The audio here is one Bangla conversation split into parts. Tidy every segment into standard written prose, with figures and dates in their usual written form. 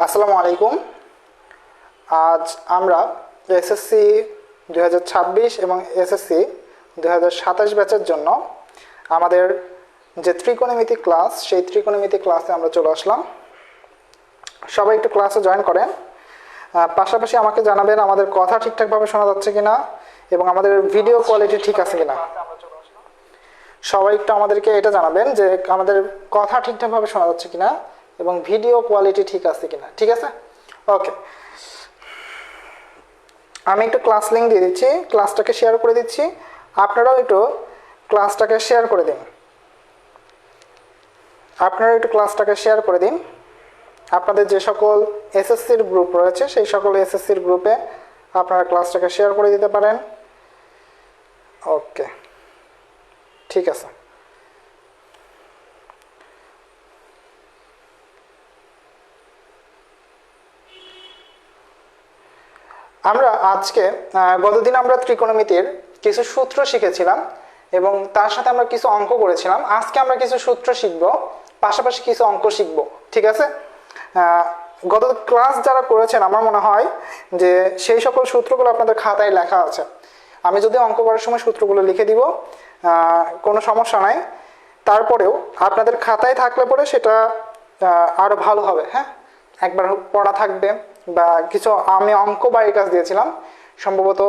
আসসালামু আলাইকুম। আজ আমরা এসএসসি 2026 এবং এসএসসি 2027 ব্যাচের জন্য আমাদের যে ত্রিকোণমিতি ক্লাস, সেই ত্রিকোণমিতি ক্লাসে আমরা চলে আসলাম। সবাই একটু ক্লাসে জয়েন করেন। পাশাপাশি আমাকে জানাবেন আমাদের কথা ঠিকঠাকভাবে শোনা যাচ্ছে কিনা এবং আমাদের ভিডিও কোয়ালিটি ঠিক আছে কিনা। সবাই একটু আমাদেরকে এটা জানাবেন যে আমাদের কথা ঠিকঠাকভাবে শোনা যাচ্ছে কিনা এবং ভিডিও কোয়ালিটি ঠিক আছে কিনা। ঠিক আছে, ওকে। আমি একটু ক্লাস লিঙ্ক দিয়ে দিচ্ছি, ক্লাসটাকে শেয়ার করে দিচ্ছি। আপনারাও একটু ক্লাসটাকে শেয়ার করে দিন। আপনাদের যে সকল এসএসসির গ্রুপ রয়েছে সেই সকল এসএসসির গ্রুপে আপনারা ক্লাসটাকে শেয়ার করে দিতে পারেন। ওকে, ঠিক আছে। আমরা আজকে গতদিন আমরা ত্রিকোণমিতির কিছু সূত্র শিখেছিলাম এবং তার সাথে আমরা কিছু অঙ্ক করেছিলাম। আজকে আমরা কিছু সূত্র শিখব, পাশাপাশি কিছু অঙ্ক শিখব। ঠিক আছে, গত ক্লাস যারা করেছেন আমার মনে হয় যে সেই সকল সূত্রগুলো আপনাদের খাতায় লেখা আছে। আমি যদি অঙ্ক করার সময় সূত্রগুলো লিখে দিব, কোনো সমস্যা নাই। তারপরেও আপনাদের খাতায় থাকলে পরে সেটা আরও ভালো হবে। হ্যাঁ, একবার পড়া থাকবে বা কিছু। আমি অঙ্ক বাড়ির কাজ দিয়েছিলাম, সম্ভবত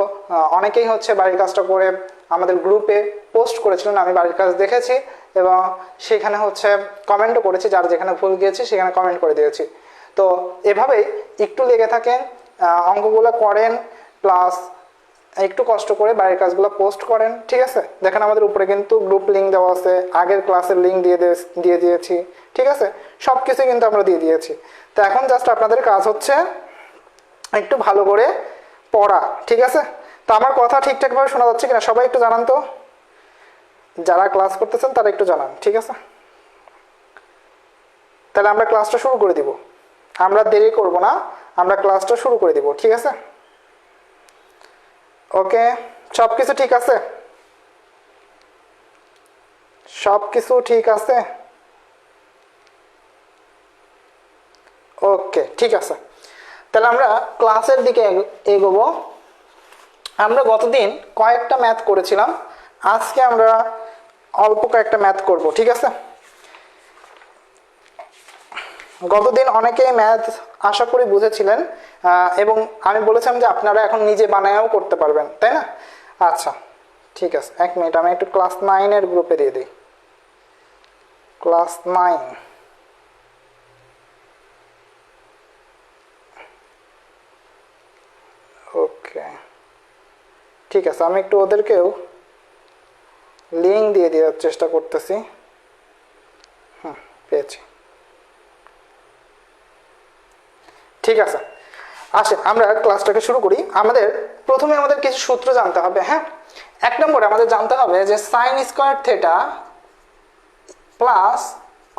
অনেকেই বাড়ির কাজটা করে আমাদের গ্রুপে পোস্ট করেছিলেন। আমি বাড়ির কাজ দেখেছি এবং সেখানে কমেন্টও করেছি, যার যেখানে ভুল গিয়েছে সেখানে কমেন্ট করে দিয়েছি। তো এভাবেই একটু লেগে থাকেন, অঙ্কগুলো করেন, প্লাস একটু কষ্ট করে বাড়ির কাজগুলো পোস্ট করেন। ঠিক আছে, দেখেন আমাদের উপরে কিন্তু গ্রুপ লিঙ্ক দেওয়া আছে, আগের ক্লাসের লিঙ্ক দিয়ে দিয়েছি। ঠিক আছে, সব কিছু কিন্তু আমরা দিয়ে দিয়েছি। তো এখন জাস্ট আপনাদের কাজ হচ্ছে একটু ভালো করে পড়া। ঠিক আছে, তো আমার কথা ঠিকঠাকভাবে শোনা যাচ্ছে কিনা সবাই একটু জানান তো। যারা ক্লাস করতেছেন তারা একটু জানান। ঠিক আছে, তাহলে আমরা ক্লাসটা শুরু করে দিব। আমরা দেরি করব না, আমরা ক্লাসটা শুরু করে দিব। ঠিক আছে, ওকে। সব কিছু ঠিক আছে? সব কিছু ঠিক আছে? ওকে, ঠিক আছে। তাহলে আমরা ক্লাসের দিকে এগোবো। আমরা গতদিন কয়েকটা ম্যাথ করেছিলাম, আজকে আমরা অল্প কয়েকটা ম্যাথ করব। ঠিক আছে, গতদিন অনেকেই ম্যাথ আশা করি বুঝেছিলেন এবং আমি বলেছিলাম যে আপনারা এখন নিজে বানায়াও করতে পারবেন, তাই না? আচ্ছা, ঠিক আছে। এক মিনিট, আমি একটু ক্লাস 9-এর গ্রুপে দিয়ে দিই। ক্লাস 9, ওকে, ঠিক আছে। আমি একটু ওদেরকেও লিঙ্ক দিয়ে দেওয়ার চেষ্টা করতেছি। পেয়েছি, ঠিক আছে। আসেন আমরা ক্লাসটাকে শুরু করি। প্রথমে আমাদের কিছু সূত্র জানতে হবে। হ্যাঁ, এক নম্বরে আমাদের জানতে হবে যে sine square theta plus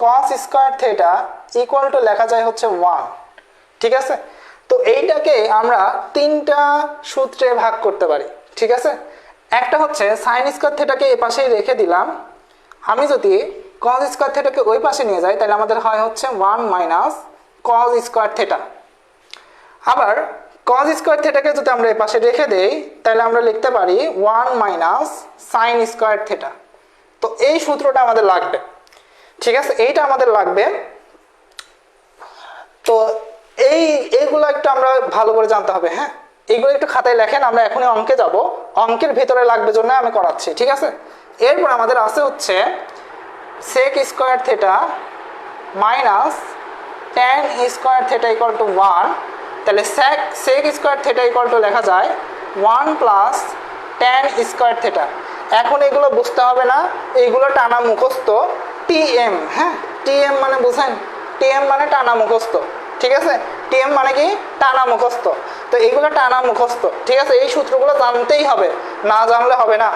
cos square theta equal to লেখা যায় 1। ঠিক আছে, তো এইটাকে আমরা তিনটা সূত্রে ভাগ করতে পারি। ঠিক আছে, একটা সাইন স্কোয়ার থিটাকে এই পাশেই রেখে দিলাম। আমি যদি কস স্কোয়ার থিটাকে ওই পাশে নিয়ে যাই তাহলে আমাদের হয় 1 মাইনাস কস স্কোয়ার থিটা। আবার কস স্কোয়ার থিটাকে যদি আমরা এই পাশে রেখে দেই তাহলে আমরা লিখতে পারি 1 মাইনাস সাইন স্কোয়ার থিটা। তো এই সূত্রটা আমাদের লাগবে। ঠিক আছে, এইটা আমাদের লাগবে। তো এইগুলো একটু আমরা ভালো করে জানতে হবে। হ্যাঁ, এইগুলো একটু খাতায় লেখেন, আমরা এখনই অঙ্কে যাব। অঙ্কের ভেতরে লাগবে জন্য আমি করাচ্ছি। ঠিক আছে, এরপর আমাদের আছে sec square theta minus tan square theta equal to 1। তাহলে sec square theta equal to লেখা যায় 1 প্লাস ট্যান স্কোয়ার থিটা। এখন এগুলো বুঝতে হবে না, এইগুলো টানা মুখস্থ। টিএম, হ্যাঁ, টিএম মানে বুঝেন? টিএম মানে টানা মুখস্থ। ঠিক আছে, টিএম মানে কি? টানা মুখস্থ। তো এইগুলো টানা মুখস্থ। ঠিক আছে, এই সূত্রগুলো জানতেই হবে, না জানলে হবে না।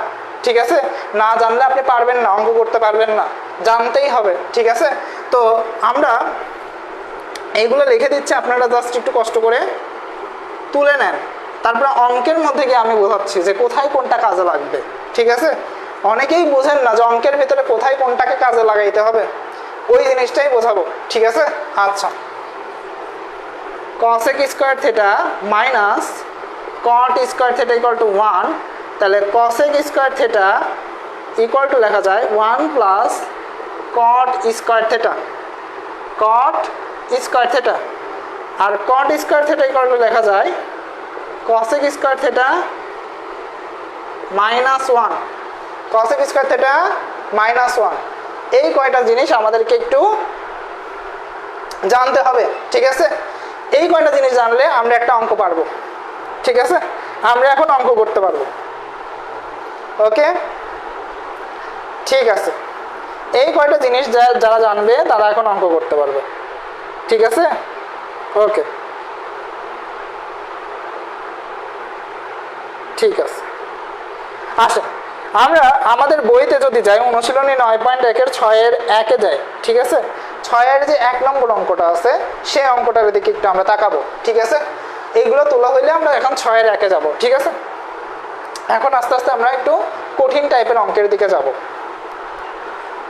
ঠিক আছে, না জানলে আপনি পারবেন না, অঙ্ক করতে পারবেন না, জানতেই হবে। ঠিক আছে, তো আমরা এইগুলো লিখে দিচ্ছি, আপনারা জাস্ট একটু কষ্ট করে তুলে নেন। তারপরে অঙ্কের মধ্যে গিয়ে আমি বোঝাচ্ছি যে কোথায় কোনটা কাজে লাগবে। ঠিক আছে, অনেকেই বোঝেন না যে অঙ্কের ভিতরে কোথায় কোনটাকে কাজে লাগাইতে হবে, ওই জিনিসটাই বোঝাবো। ঠিক আছে, আচ্ছা। cosec square theta minus cot square theta equal to 1, তাহলে cosec square theta equal to লেখা যায় 1 plus cot square theta, cot square theta. আর cot square theta equal to লেখা যায় cosec square theta minus 1, cosec square theta minus 1। এই কয়টা জিনিস আমাদেরকে একটু জানতে হবে, ঠিক আছে? এই কয়টা জিনিস জানলে আমরা একটা অঙ্ক পারবো, ঠিক আছে? আমরা এখন অঙ্ক করতে পারবো। ওকে, ঠিক আছে। এই কয়টা জিনিস যারা জানবে তারা এখন অঙ্ক করতে পারবে, ঠিক আছে? ওকে, ঠিক আছে। আসেন আমরা আমাদের বইতে যদি যাই, অনুশীলনী 9.1-এর 6-এর 1-এ যাই, ঠিক আছে? 6-এর যে 1 নম্বর অঙ্কটা আছে সেই অঙ্কটার দিকে একটু আমরা তাকাবো, ঠিক আছে? এইগুলো তোলা হইলে আমরা এখন 6-এর 1-এ যাব, ঠিক আছে? এখন আস্তে আস্তে আমরা একটু কঠিন টাইপের অঙ্কের দিকে যাব।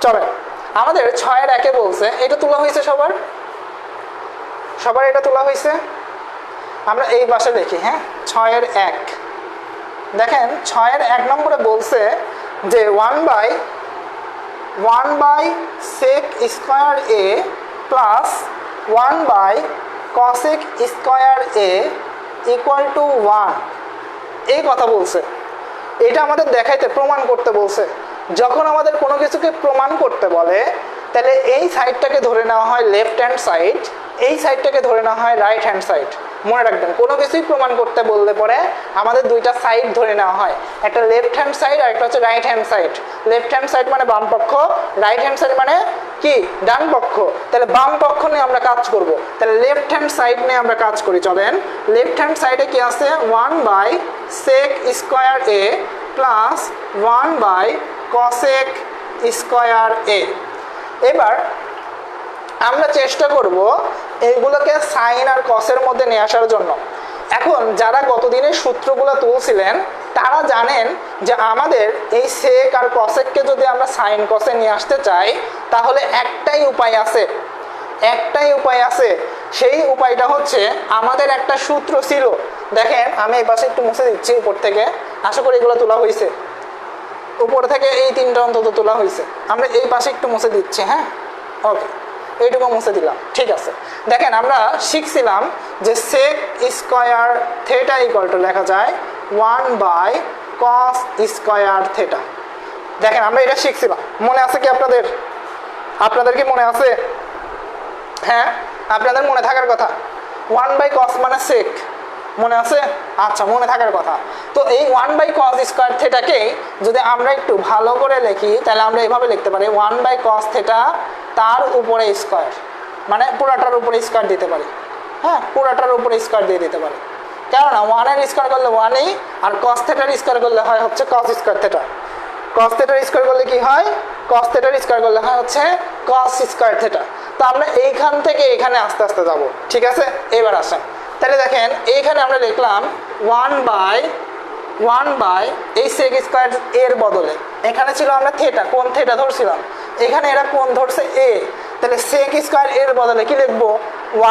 চলে, আমাদের 6-এর 1-এ বলছে, এটা তোলা হয়েছে সবার এটা তোলা হয়েছে। আমরা এই পাশে দেখি, হ্যাঁ, 6-এর 1 দেখেন, 6-এর 1 নম্বরে বলছে যে 1 by sec square a plus 1 by cosec square a equal to 1, এই কথা বলছে। এটা আমাদের দেখাইতে, প্রমাণ করতে বলছে। যখন আমাদের কোনো কিছুকে প্রমাণ করতে বলে তাহলে এই সাইডটাকে ধরে নেওয়া হয় লেফট হ্যান্ড সাইড, এই সাইডটাকে ধরে নেওয়া হয় রাইট হ্যান্ড সাইড। মনে রাখবেন, কোনো কিছুই প্রমাণ করতে বললে পরে আমাদের দুইটা সাইড ধরে নেওয়া হয়, একটা লেফট হ্যান্ড সাইড আর একটা হচ্ছে right hand side. Left hand side মানে বাম পক্ষ, রাইট হ্যান্ড সাইড মানে কি ডান পক্ষ। তাহলে বাম পক্ষ নিয়ে আমরা কাজ করব, তাহলে লেফট হ্যান্ড সাইড নিয়ে আমরা কাজ করি। চলেন, লেফট হ্যান্ড সাইডে কি আছে? 1 by sec square a plus 1 by cosec square a। এবার আমরা চেষ্টা করব এইগুলোকে সাইন আর কসের মধ্যে নিয়ে আসার জন্য। এখন যারা গতদিনের সূত্রগুলো তুলছিলেন তারা জানেন যে আমাদের এই সেক আর কসেককে যদি আমরা সাইন কসে নিয়ে আসতে চাই তাহলে একটাই উপায় আছে। সেই উপায়টা হচ্ছে, আমাদের একটা সূত্র ছিল। দেখেন, আমি এই পাশে একটু মুছে দিচ্ছি উপর থেকে, আশা করি এগুলো তোলা হয়েছে। উপর থেকে এই 3টা অন্তত তোলা হয়েছে। আমরা এই পাশে একটু মুছে দিচ্ছি, হ্যাঁ, ওকে, এইটুকু মুছে দিলাম, ঠিক আছে। দেখেন, আমরা শিখছিলাম যে sec square theta equal to লেখা যায় 1 বাই cos স্কয়ার থিটা। দেখেন, আমরা এটা শিখছিলাম, মনে আছে কি আপনাদের কি মনে আছে? হ্যাঁ, আপনাদের মনে থাকার কথা। 1 বাই cos মানে sec, মনে আছে? আচ্ছা, মনে থাকার কথা। তো এই 1 বাই cos স্কয়ার থিটাকে যদি আমরা একটু ভালো করে লিখি তাহলে আমরা এইভাবে লিখতে পারি 1 বাই cos থিটা তার উপরে স্কয়ার, মানে পুরাটার উপরে স্কয়ার দিতে পারি। হ্যাঁ, পুরাটার উপরে স্কয়ার দিয়ে দিতে পারি, কেননা 1-এর স্কয়ার করলে 1ই, আর cos থিটার স্কয়ার করলে হয় হচ্ছে cos স্কয়ার থিটা। cos থিটার স্কয়ার করলে কি হয়? cos থিটার স্কয়ার করলে হয় হচ্ছে cos স্কয়ার থিটা। তো আমরা এইখান থেকে এখানে আস্তে আস্তে যাব, ঠিক আছে? এবার আসেন, তাহলে দেখেন এইখানে আমরা লিখলাম 1 বাই এই sec স্কয়ার এর বদলে এখানে ছিল আমরা থিটা, কোন থিটা ধরছিলাম, এখানে এরা কোন ধরছে a, তাহলে sec স্কয়ার এর বদলে কি লিখবো?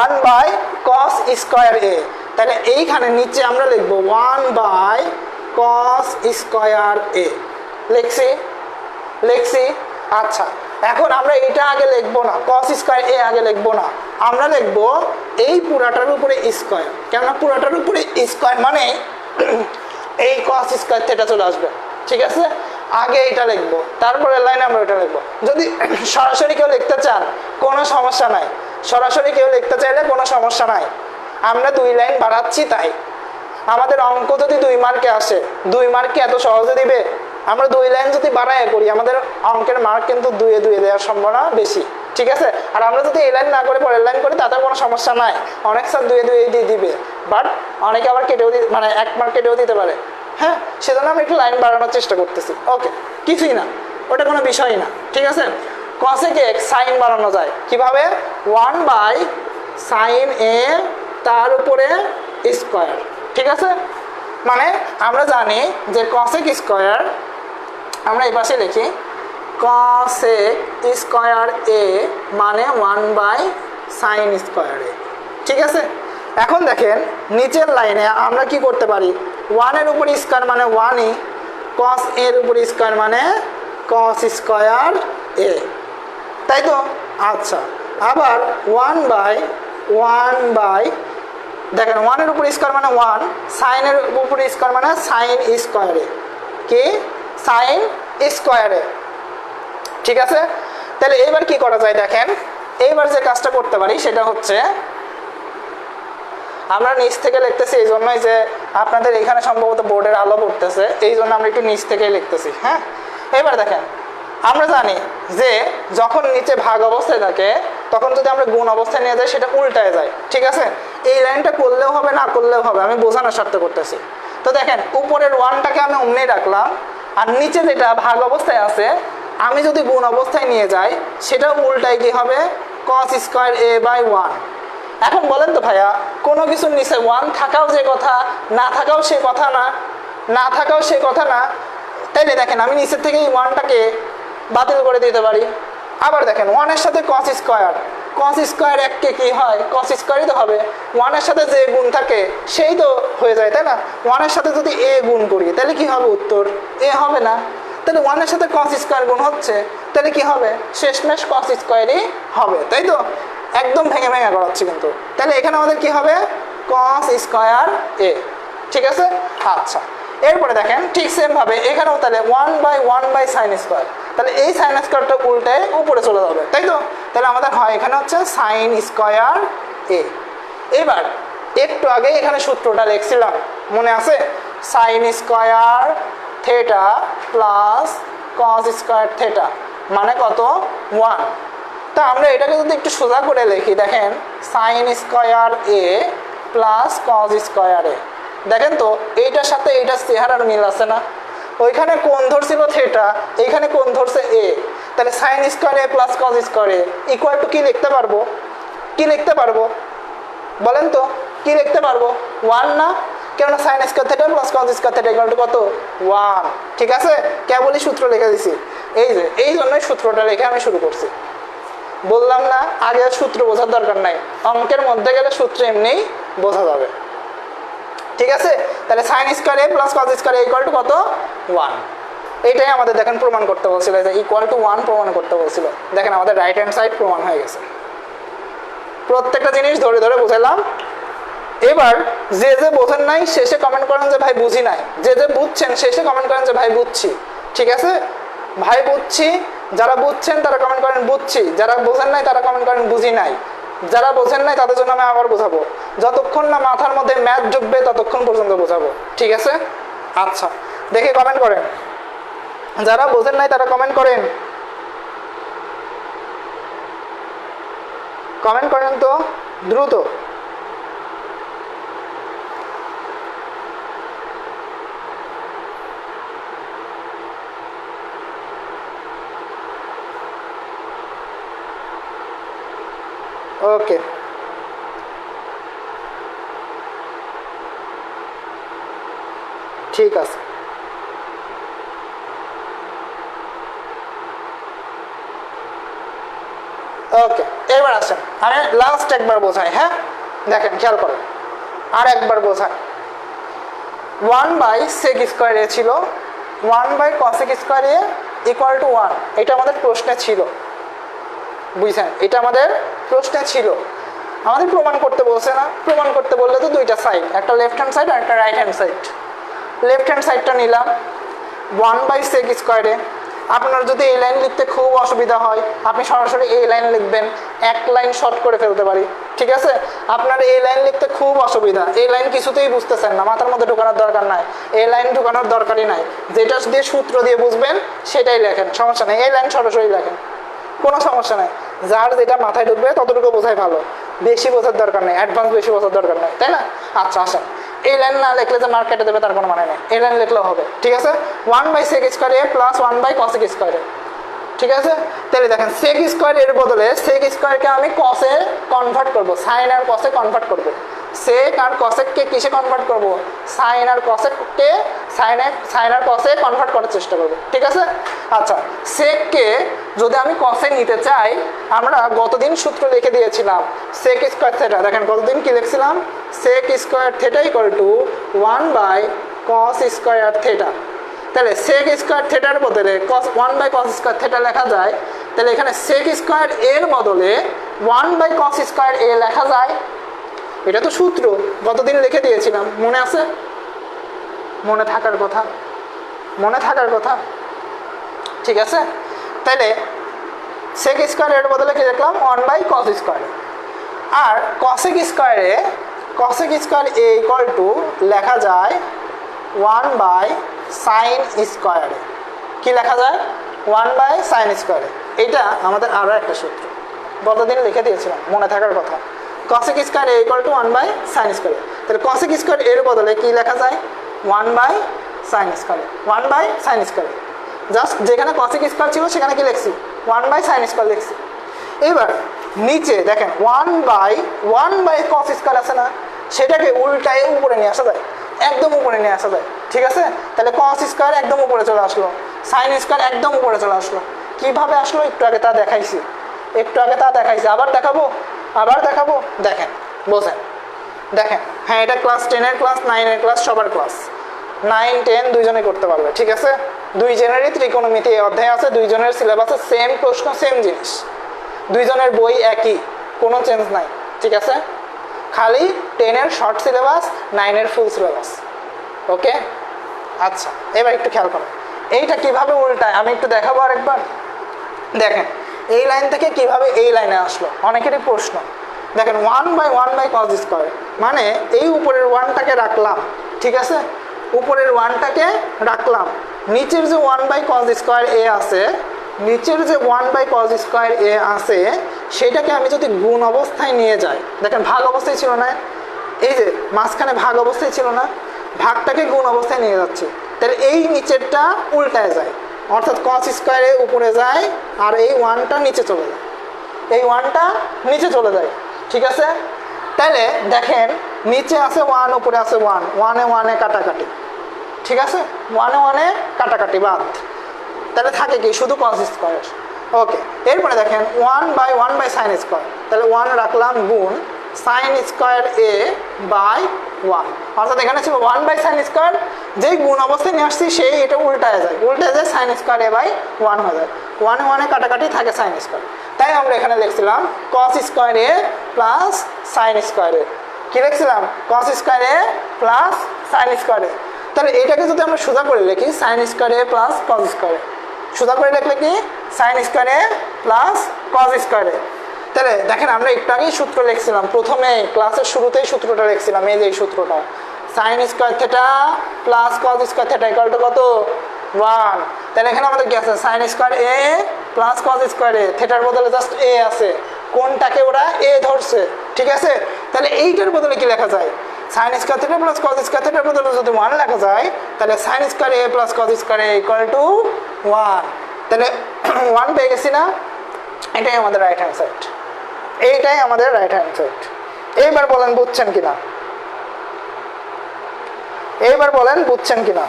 1 বাই cos স্কয়ার a। তাহলে এইখানে নিচে আমরা লিখবো 1 বাই cos স্কয়ার a। লিখছি। আচ্ছা, এখন আমরা এটা আগে লিখবো না, cos স্কয়ার a আগে লিখবো না, আমরা লিখবো এই পুরাটার উপরে স্কয়ার। কেননা পুরাটার উপরে স্কয়ার মানে এই cos স্কয়ার থিটা চলে আসবে, ঠিক আছে? আগে এটা লিখবো, তারপরে লাইনে আমরা এটা লিখবো। যদি সরাসরি কেউ লিখতে চান কোনো সমস্যা নাই, সরাসরি কেউ লিখতে চাইলে কোনো সমস্যা নাই। আমরা 2 লাইন বাড়াচ্ছি তাই। আমাদের অঙ্ক যদি 2 মার্কে আসে, 2 মার্কে এত সহজে দিবে? আমরা 2 লাইন যদি বাড়ায় করি আমাদের অঙ্কের মার্ক কিন্তু 2-এ দেওয়ার সম্ভাবনা বেশি, ঠিক আছে? আর আমরা যদি এই লাইন না করে পরের লাইন করি তাতে কোনো সমস্যা নাই, অনেক স্যার 2-এ দিয়ে দিবে, বাট অনেকে আবার কেটেও মানে 1 মার্ক কেটেও দিতে পারে। হ্যাঁ, সেজন্য আমি একটু লাইন বাড়ানোর চেষ্টা করতেছি। ওকে, কিছুই না, ওটা কোনো বিষয়ই না, ঠিক আছে? কসেকে সাইন বাড়ানো যায় কিভাবে? 1 বাই সাইন a তার উপরে স্কয়ার, ঠিক আছে? মানে আমরা জানি যে cosec স্কয়ার, আমরা এই পাশে লিখি cosec স্কয়ার a মানে 1 বাই সাইন স্কয়ার a, ঠিক আছে? এখন দেখেন নিচের লাইনে আমরা কি করতে পারি, 1 এর উপর স্কয়ার মানে 1ই, cos এর উপর স্কয়ার মানে cos স্কয়ার a, তাই তো। আচ্ছা, আবার 1/1 দেখেন 1 এর উপর স্কয়ার মানে 1, sin এর উপর স্কয়ার মানে sin স্কয়ার a, কি sin স্কয়ার a, ঠিক আছে। তাহলে এবার কি করা যায় দেখেন, এইবার যে কাজটা করতে পারি সেটা হচ্ছে আমরা নিচ থেকে লিখতেছি, এই জন্যই যে আপনাদের এখানে সম্ভবত বোর্ডের আলো পড়তেছে, এই জন্য আমরা একটু নিচ থেকেই লিখতেছি। হ্যাঁ, এবার দেখেন আমরা জানি যে যখন নিচে ভাগ অবস্থায় থাকে তখন যদি আমরা গুণ অবস্থায় নিয়ে যাই সেটা উল্টায় যায়, ঠিক আছে। এই লাইনটা করলেও হবে না করলেও হবে, আমি বোঝানোর স্বার্থে করতেছি। তো দেখেন উপরের 1টাকে আমি অমনি রাখলাম, আর নিচে যেটা ভাগ অবস্থায় আছে আমি যদি গুণ অবস্থায় নিয়ে যাই সেটা উল্টায় কি হবে, cos স্কয়ার a/1। এখন বলেন তো ভাইয়া, কোনো কিছুর নিচে 1 থাকাও যে কথা, না থাকাও সে কথা না, না থাকাও সে কথা না, তাইলে দেখেন আমি নিচের থেকে এই 1টাকে বাতিল করে দিতে পারি। আবার দেখেন 1 এর সাথে cos স্কয়ার, cos স্কয়ার এককে কি হয়, cos স্কয়ারই তো হবে। 1 এর সাথে যে গুণ থাকে সেই তো হয়ে যায়, তাই না। 1 এর সাথে যদি a গুণ করি তাহলে কি হবে, উত্তর a হবে না। তাহলে 1 এর সাথে cos স্কয়ার গুণ হচ্ছে, তাহলে কি হবে, শেষমেশ cos স্কয়ারই হবে, তাই তো। একদম ভেঙে ভেঙে করাচ্ছি কিন্তু। তাহলে এখানে আমাদের কি হবে, cos স্কয়ার a, ঠিক আছে। আচ্ছা, এরপরে দেখেন ঠিক সেম ভাবে এখানেও তাহলে 1/1/sin স্কয়ার, তাহলে এই sin স্কয়ারটা উল্টে উপরে চলে যাবে, তাই তো। তাহলে আমাদের হয় এখানে হচ্ছে sin স্কয়ার a। এবার একটু আগে এখানে সূত্রটা লিখছিলাম, মনে আছে, sin square theta plus cos square theta মানে কত, 1। তা আমরা এটাকে যদি একটু সোজা করে লিখি, দেখেন sin square a plus cos square a, দেখেন তো এইটার সাথে এইটার চেহারার মিল আছে না। ওইখানে কোণ ধরছিল থিটা, এইখানে কোণ ধরছে a, তাহলে sin square a plus cos square a equal to কি লিখতে পারবো, কি লিখতে পারবো বলেন তো, কি লিখতে পারবো, 1 না। কেননা sin square theta plus cos square theta equal two কত, 1, ঠিক আছে। কেবলই সূত্র লিখে দিছি, এই যে এই জন্যই সূত্রটা লিখে আমি শুরু করছি। বললাম না আগে সূত্র বোঝার দরকার নাই, অঙ্কের মধ্যে গেলে সূত্র এমনিই বোঝা যাবে, ঠিক আছে। তাহলে sin square a plus cos square a equal two কত, 1। এইটাই আমাদের দেখেন প্রমাণ করতে বলছিল, যে ইকুয়াল টু 1 প্রমাণ করতে বলছিল। দেখেন আমাদের রাইট হ্যান্ড সাইড প্রমাণ হয়ে গেছে। প্রত্যেকটা জিনিস ধরে ধরে বুঝাইলাম। এবার যে যে বোঝেন নাই শেষে কমেন্ট করেন যে ভাই বুঝি নাই, যে যে বুঝছেন শেষে কমেন্ট করেন যে ভাই বুঝছি, ঠিক আছে। ভাই বুঝছি, যারা বুঝছেন তারা কমেন্ট করেন বুঝছি, যারা বোঝেন নাই তারা কমেন্ট করেন বুঝি নাই। যারা বোঝেন নাই তাদের জন্য আমি আবার বোঝাবো, যতক্ষণ না মাথার মধ্যে ম্যাথ ঢুকবে ততক্ষণ পর্যন্ত বোঝাবো, ঠিক আছে। আচ্ছা, দেখে কমেন্ট করেন, যারা বোঝেন নাই তারা কমেন্ট করেন, কমেন্ট করেন তো দ্রুত। ওকে, ঠিক আছে। ওকে, এবার আসেন আমি লাস্ট একবার বোঝাই। হ্যাঁ দেখেন খেয়াল করেন, আর একবার বোঝাই। 1/sec স্কয়ার a ছিল, 1/cosec square a equal to 1, এটা আমাদের প্রশ্নে ছিল, বুঝছেন, এটা আমাদের প্রশ্নে ছিল। আমাদের প্রমাণ করতে বলছে না, প্রমাণ করতে বললে তো দুইটা সাইড, একটা লেফট হ্যান্ড সাইড আর একটা right hand side. Left hand সাইডটা নিলাম 1/sec স্কয়ার a। আপনার যদি এই লাইন লিখতে খুব অসুবিধা হয় আপনি সরাসরি এই লাইন লিখবেন, এক লাইন শর্ট করে ফেলতে পারি, ঠিক আছে। আপনার এই লাইন লিখতে খুব অসুবিধা, এই লাইন কিছুতেই বুঝতেছেন না, মাথার মধ্যে ঢোকানোর দরকার নাই, এই লাইন ঢোকানোর দরকারই নাই, যেটা দিয়ে সূত্র দিয়ে বুঝবেন সেটাই লেখেন, সমস্যা নেই, এই লাইন সরাসরি লেখেন, কোনো সমস্যা নেই। যার যেটা মাথায় ঢুকবে ততটুকু বোঝাই ভালো, বেশি বোঝার দরকার নেই, অ্যাডভান্স বেশি বোঝার দরকার নেই, তাই না। আচ্ছা আসেন, এই লাইন না লিখলে যে মার্ক কেটে দেবে তার কোনো মানে নেই, এই লাইন লিখলেও হবে, ঠিক আছে। 1/sec square a plus 1/cosec square a, ঠিক আছে। তাহলে দেখেন sec স্কয়ার এর বদলে sec স্কয়ারকে আমি cos এ কনভার্ট করব, sin আর cos এ কনভার্ট করব। sec আর cosec কে কিসে কনভার্ট করব, sin আর cosec কে sin আর cos এ কনভার্ট করার চেষ্টা করব, ঠিক আছে। আচ্ছা, sec কে যদি আমি cos এ নিতে চাই, আমরা গতদিন সূত্র লিখে দিয়েছিলাম sec স্কয়ার থিটা, দেখেন গতদিন কি লিখছিলাম, sec square theta equal to 1 by cos square theta. তাহলে sec স্কয়ার থিটার বদলে 1 বাই cos স্কয়ার থিটা লেখা যায়। তাহলে এখানে sec স্কয়ার এর বদলে 1 বাই cos স্কয়ার এ লেখা যায়। এটা তো সূত্র, গতদিন লিখে দিয়েছিলাম, মনে আছে? মনে থাকার কথা, মনে থাকার কথা, ঠিক আছে? তাহলে sec স্কয়ার এর বদলে কি লিখলাম 1 বাই cos স্কয়ার। আর cosec স্কয়ারে এ ইকুয়াল টু লেখা যায় 1 বাই sin স্কয়ারে। কি লেখা যায়? 1 বাই sin স্কয়ারে। এটা আমাদের আরো একটা সূত্র, গতদিন লিখে দিয়েছিলাম, মনে থাকার কথা। cosec square a equal to 1 by sin square. তাহলে cosec স্কয়ার এর বদলে কি লেখা যায় 1 by sin square, 1 by sin square. Just যেখানে cosec স্কয়ার ছিল সেখানে কি লিখছি 1 বাই sin স্কয়ার লিখছি। এবার নিচে দেখেন 1 বাই cos স্কয়ার আছে না, সেটাকে উল্টায় উপরে নিয়ে আসা যায়, একদম উপরে নিয়ে আসা যায়, ঠিক আছে? তাহলে cos স্কয়ার একদম উপরে চলে আসলো, sin স্কয়ার একদম উপরে চলে আসলো। কিভাবে আসলো একটু আগে তা দেখাইছি, আবার দেখাবো, দেখেন, বোঝেন, দেখেন। হ্যাঁ, এটা ক্লাস 10 এর ক্লাস, 9 এর ক্লাস, সবার ক্লাস, 9 10 দুইজনেই করতে পারবে, ঠিক আছে? দুইজনেরই ত্রিকোণমিতি অধ্যায় আছে, দুইজনের সিলেবাসে সেম প্রশ্ন, সেম জিনিস, দুইজনের বই একই, কোনো চেঞ্জ নাই, ঠিক আছে? খালি 10 এর শর্ট সিলেবাস, 9 এর ফুল সিলেবাস, ওকে? আচ্ছা, এবার একটু খেয়াল করো এইটা কিভাবে উল্টায়, আমি একটু দেখাবো আরেকবার। দেখেন এই লাইন থেকে কিভাবে এই লাইনে আসলো, অনেকেরই প্রশ্ন। দেখেন 1 বাই cos স্কয়ার, মানে এই উপরের 1টাকে রাখলাম, ঠিক আছে? উপরের 1টাকে রাখলাম, নিচের যে 1 বাই cos স্কয়ার এ আছে, নিচের যে 1 বাই cos স্কয়ার এ আছে, সেটাকে আমি যদি গুণ অবস্থায় নিয়ে যাই, দেখেন ভাগ অবস্থায় ছিল না, এই যে মাঝখানে ভাগ অবস্থায় ছিল না, ভাগটাকে গুণ অবস্থায় নিয়ে যাচ্ছি, তাহলে এই নিচেরটা উল্টায় যায়, অর্থাৎ cos স্কয়ারে উপরে যায় আর এই 1টা নিচে চলে যায়, এই 1টা নিচে চলে যায়, ঠিক আছে? তাহলে দেখেন নিচে আছে 1, উপরে আছে 1, 1 এ কাটাকাটি, ঠিক আছে? 1 এ কাটাকাটি বাদ, তাহলে থাকে কি শুধু cos স্কয়ার, ওকে? এরপরে দেখেন 1 বাই sin স্কয়ার, তাহলে 1 রাখলাম গুণ sin স্কয়ার এ বাই 1, অর্থাৎ এখানে ছিল 1 বাই sin স্কয়ার, যেই গুণ অবস্থায় নিয়ে আসছি সেই এটা উল্টায় যায় sin স্কয়ার এ বাই 1 হয়ে যায়, 1 এ কাটাকাটি থাকে sin স্কয়ার। তাই আমরা এখানে লিখছিলাম cos স্কয়ার এ প্লাস sin স্কয়ার এ। কি লিখছিলাম? cos স্কয়ার এ প্লাস sin স্কয়ার এ। তাহলে এটাকে যদি আমরা সোজা করে লিখি sin স্কয়ার এ প্লাস cos স্কয়ার এ, সোজা করে লিখলে কি sin স্কয়ার এ প্লাস cos স্কয়ার এ। তাহলে দেখেন আমরা একটু আগেই সূত্র লিখছিলাম, প্রথমে ক্লাসের শুরুতেই সূত্রটা লিখছিলাম, এই যে সূত্রটা, sin square theta plus cos square theta equal two কত 1। তাহলে এখানে আমাদের কি আছে sin স্কয়ার এ প্লাস cos স্কয়ার এ, থিটার বদলে জাস্ট এ আছে, কোনটাকে ওরা এ ধরছে, ঠিক আছে? তাহলে এইটার বদলে কি লেখা যায় sin square theta plus cos square থিটার বদলে যদি 1 লেখা যায়, তাহলে sin square A plus cos square a equal to 1। তাহলে 1 পেয়ে গেছি না? এটাই আমাদের রাইট হ্যান্ড সাইড, এইটাই আমাদের রাইট হ্যান্ড সাইড। এইবার বলেন বুঝছেন কিনা,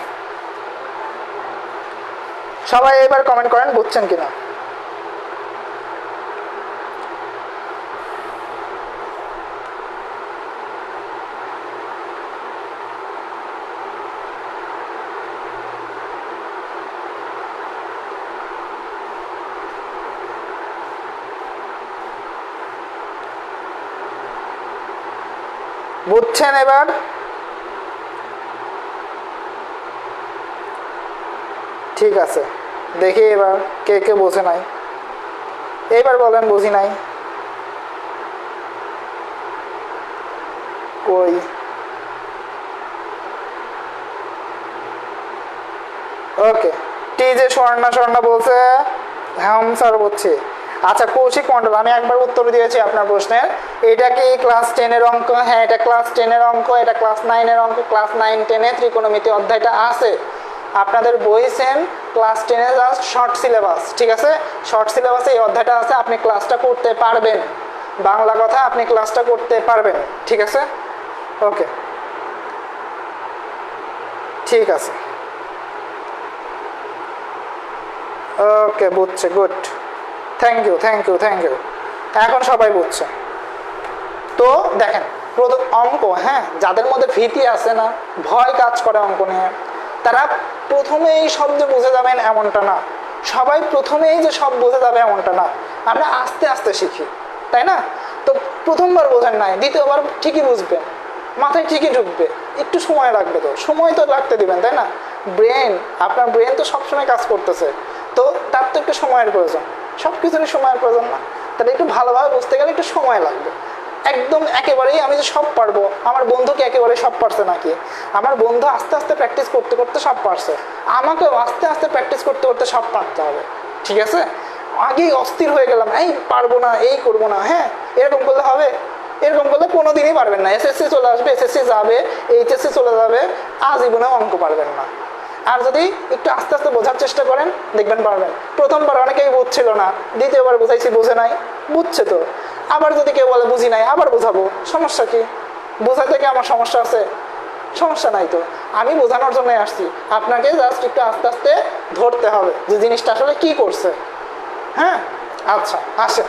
সবাই এইবার কমেন্ট করেন বুঝছেন কিনা। বুঝছেন এবার? ঠিক আছে, দেখি এবার কে কে বোঝে নাই, এইবার বলেন বুঝি নাই। কই ওকে, টি যে স্বর্ণা বলছে, হ্যাঁ স্যার বুঝছি। আচ্ছা কৌশিক মন্ডল, আমি একবার উত্তর দিয়েছি আপনার প্রশ্নের, এটা কি ক্লাস 10 এর অঙ্ক? হ্যাঁ এটা ক্লাস 10 এর অঙ্ক, এটা ক্লাস 9 এর অঙ্ক, ক্লাস 9 10 এ ত্রিকোণমিতি অধ্যায়টা আছে আপনাদের বই, সেম ক্লাস 10 এ জাস্ট শর্ট সিলেবাস, ঠিক আছে? শর্ট সিলেবাসে এই অধ্যায়টা আছে, আপনি ক্লাসটা করতে পারবেন, বাংলা কথা আপনি ক্লাসটা করতে পারবেন, ঠিক আছে? ওকে ঠিক আছে, ওকে বুঝছে, গুড, থ্যাংক ইউ। এখন সবাই বুঝছে। তো দেখেন অঙ্ক, হ্যাঁ, যাদের মধ্যে ভীতি আছে না, ভয় কাজ করে অঙ্ক নিয়ে, তারা প্রথমেই সব যে বুঝে যাবেন এমনটা না। সবাই প্রথমেই যে সব বুঝে যাবে এমনটা না, আমরা আস্তে আস্তে শিখি, তাই না? তো প্রথমবার বোঝেন নাই, দ্বিতীয়বার ঠিকই বুঝবেন, মাথায় ঠিকই ঢুকবে, একটু সময় লাগবে। তো সময় তো লাগতে দিবেন, তাই না? আপনার ব্রেন তো সবসময় কাজ করতেছে, তো তার তো একটু সময়ের প্রয়োজন, সব কিছুরই সময়ের প্রয়োজন না? তাহলে একটু ভালোভাবে বুঝতে গেলে একটু সময় লাগবে। একদম একেবারেই আমি যে সব পারবো, আমার বন্ধুকে একেবারে সব পারছে নাকি? আমার বন্ধু আস্তে আস্তে প্র্যাকটিস করতে করতে সব পারছে, আমাকেও আস্তে আস্তে প্র্যাকটিস করতে করতে সব পারতে হবে, ঠিক আছে? আগেই অস্থির হয়ে গেলাম, এই পারবো না, এই করবো না, হ্যাঁ, এরকম করলে হবে? এরকম করলে কোনোদিনই পারবেন না। এসএসসি চলে আসবে, এসএসসি যাবে, এইচএসসি চলে যাবে, আজীবনেও অঙ্ক পারবেন না। আর যদি একটু আস্তে আস্তে বোঝার চেষ্টা করেন, দেখবেন পারবেন। প্রথমবার অনেকেই বুঝছিল না, দ্বিতীয়বার বুঝাইছি, বুঝে নাই, বুঝছে তো। আবার যদি কেউ বলে বুঝি নাই, আবার বোঝাবো, সমস্যা কি? বোঝাতে কি আমার সমস্যা আছে? সমস্যা নাই তো। আমি বোঝানোর জন্যই আসছি, আপনাকে জাস্ট একটু আস্তে আস্তে ধরতে হবে যে জিনিসটা আসলে কি করছে। হ্যাঁ, আচ্ছা, আসেন,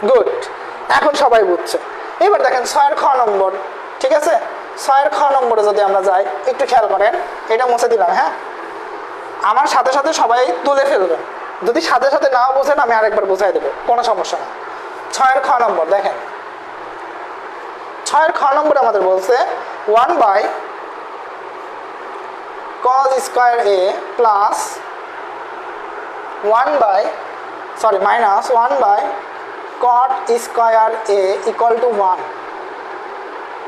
গুড, এখন সবাই বুঝছে। এবার দেখেন 6 খ নম্বর, ঠিক আছে? 6 খ নম্বরে যদি আমরা যাই, একটু খেয়াল করেন, এটা মুছে দিলাম, হ্যাঁ, আমার সাথে সাথে সবাই তুলে ফেলবেন। যদি সাথে সাথে নাও বোঝেন, আমি আরেকবার বোঝাই দেবো, কোনো সমস্যা না। 6 খ নম্বর দেখেন, 6 খ নম্বর আমাদের বলছে 1/cos square a plus minus 1/cot square a equal to 1।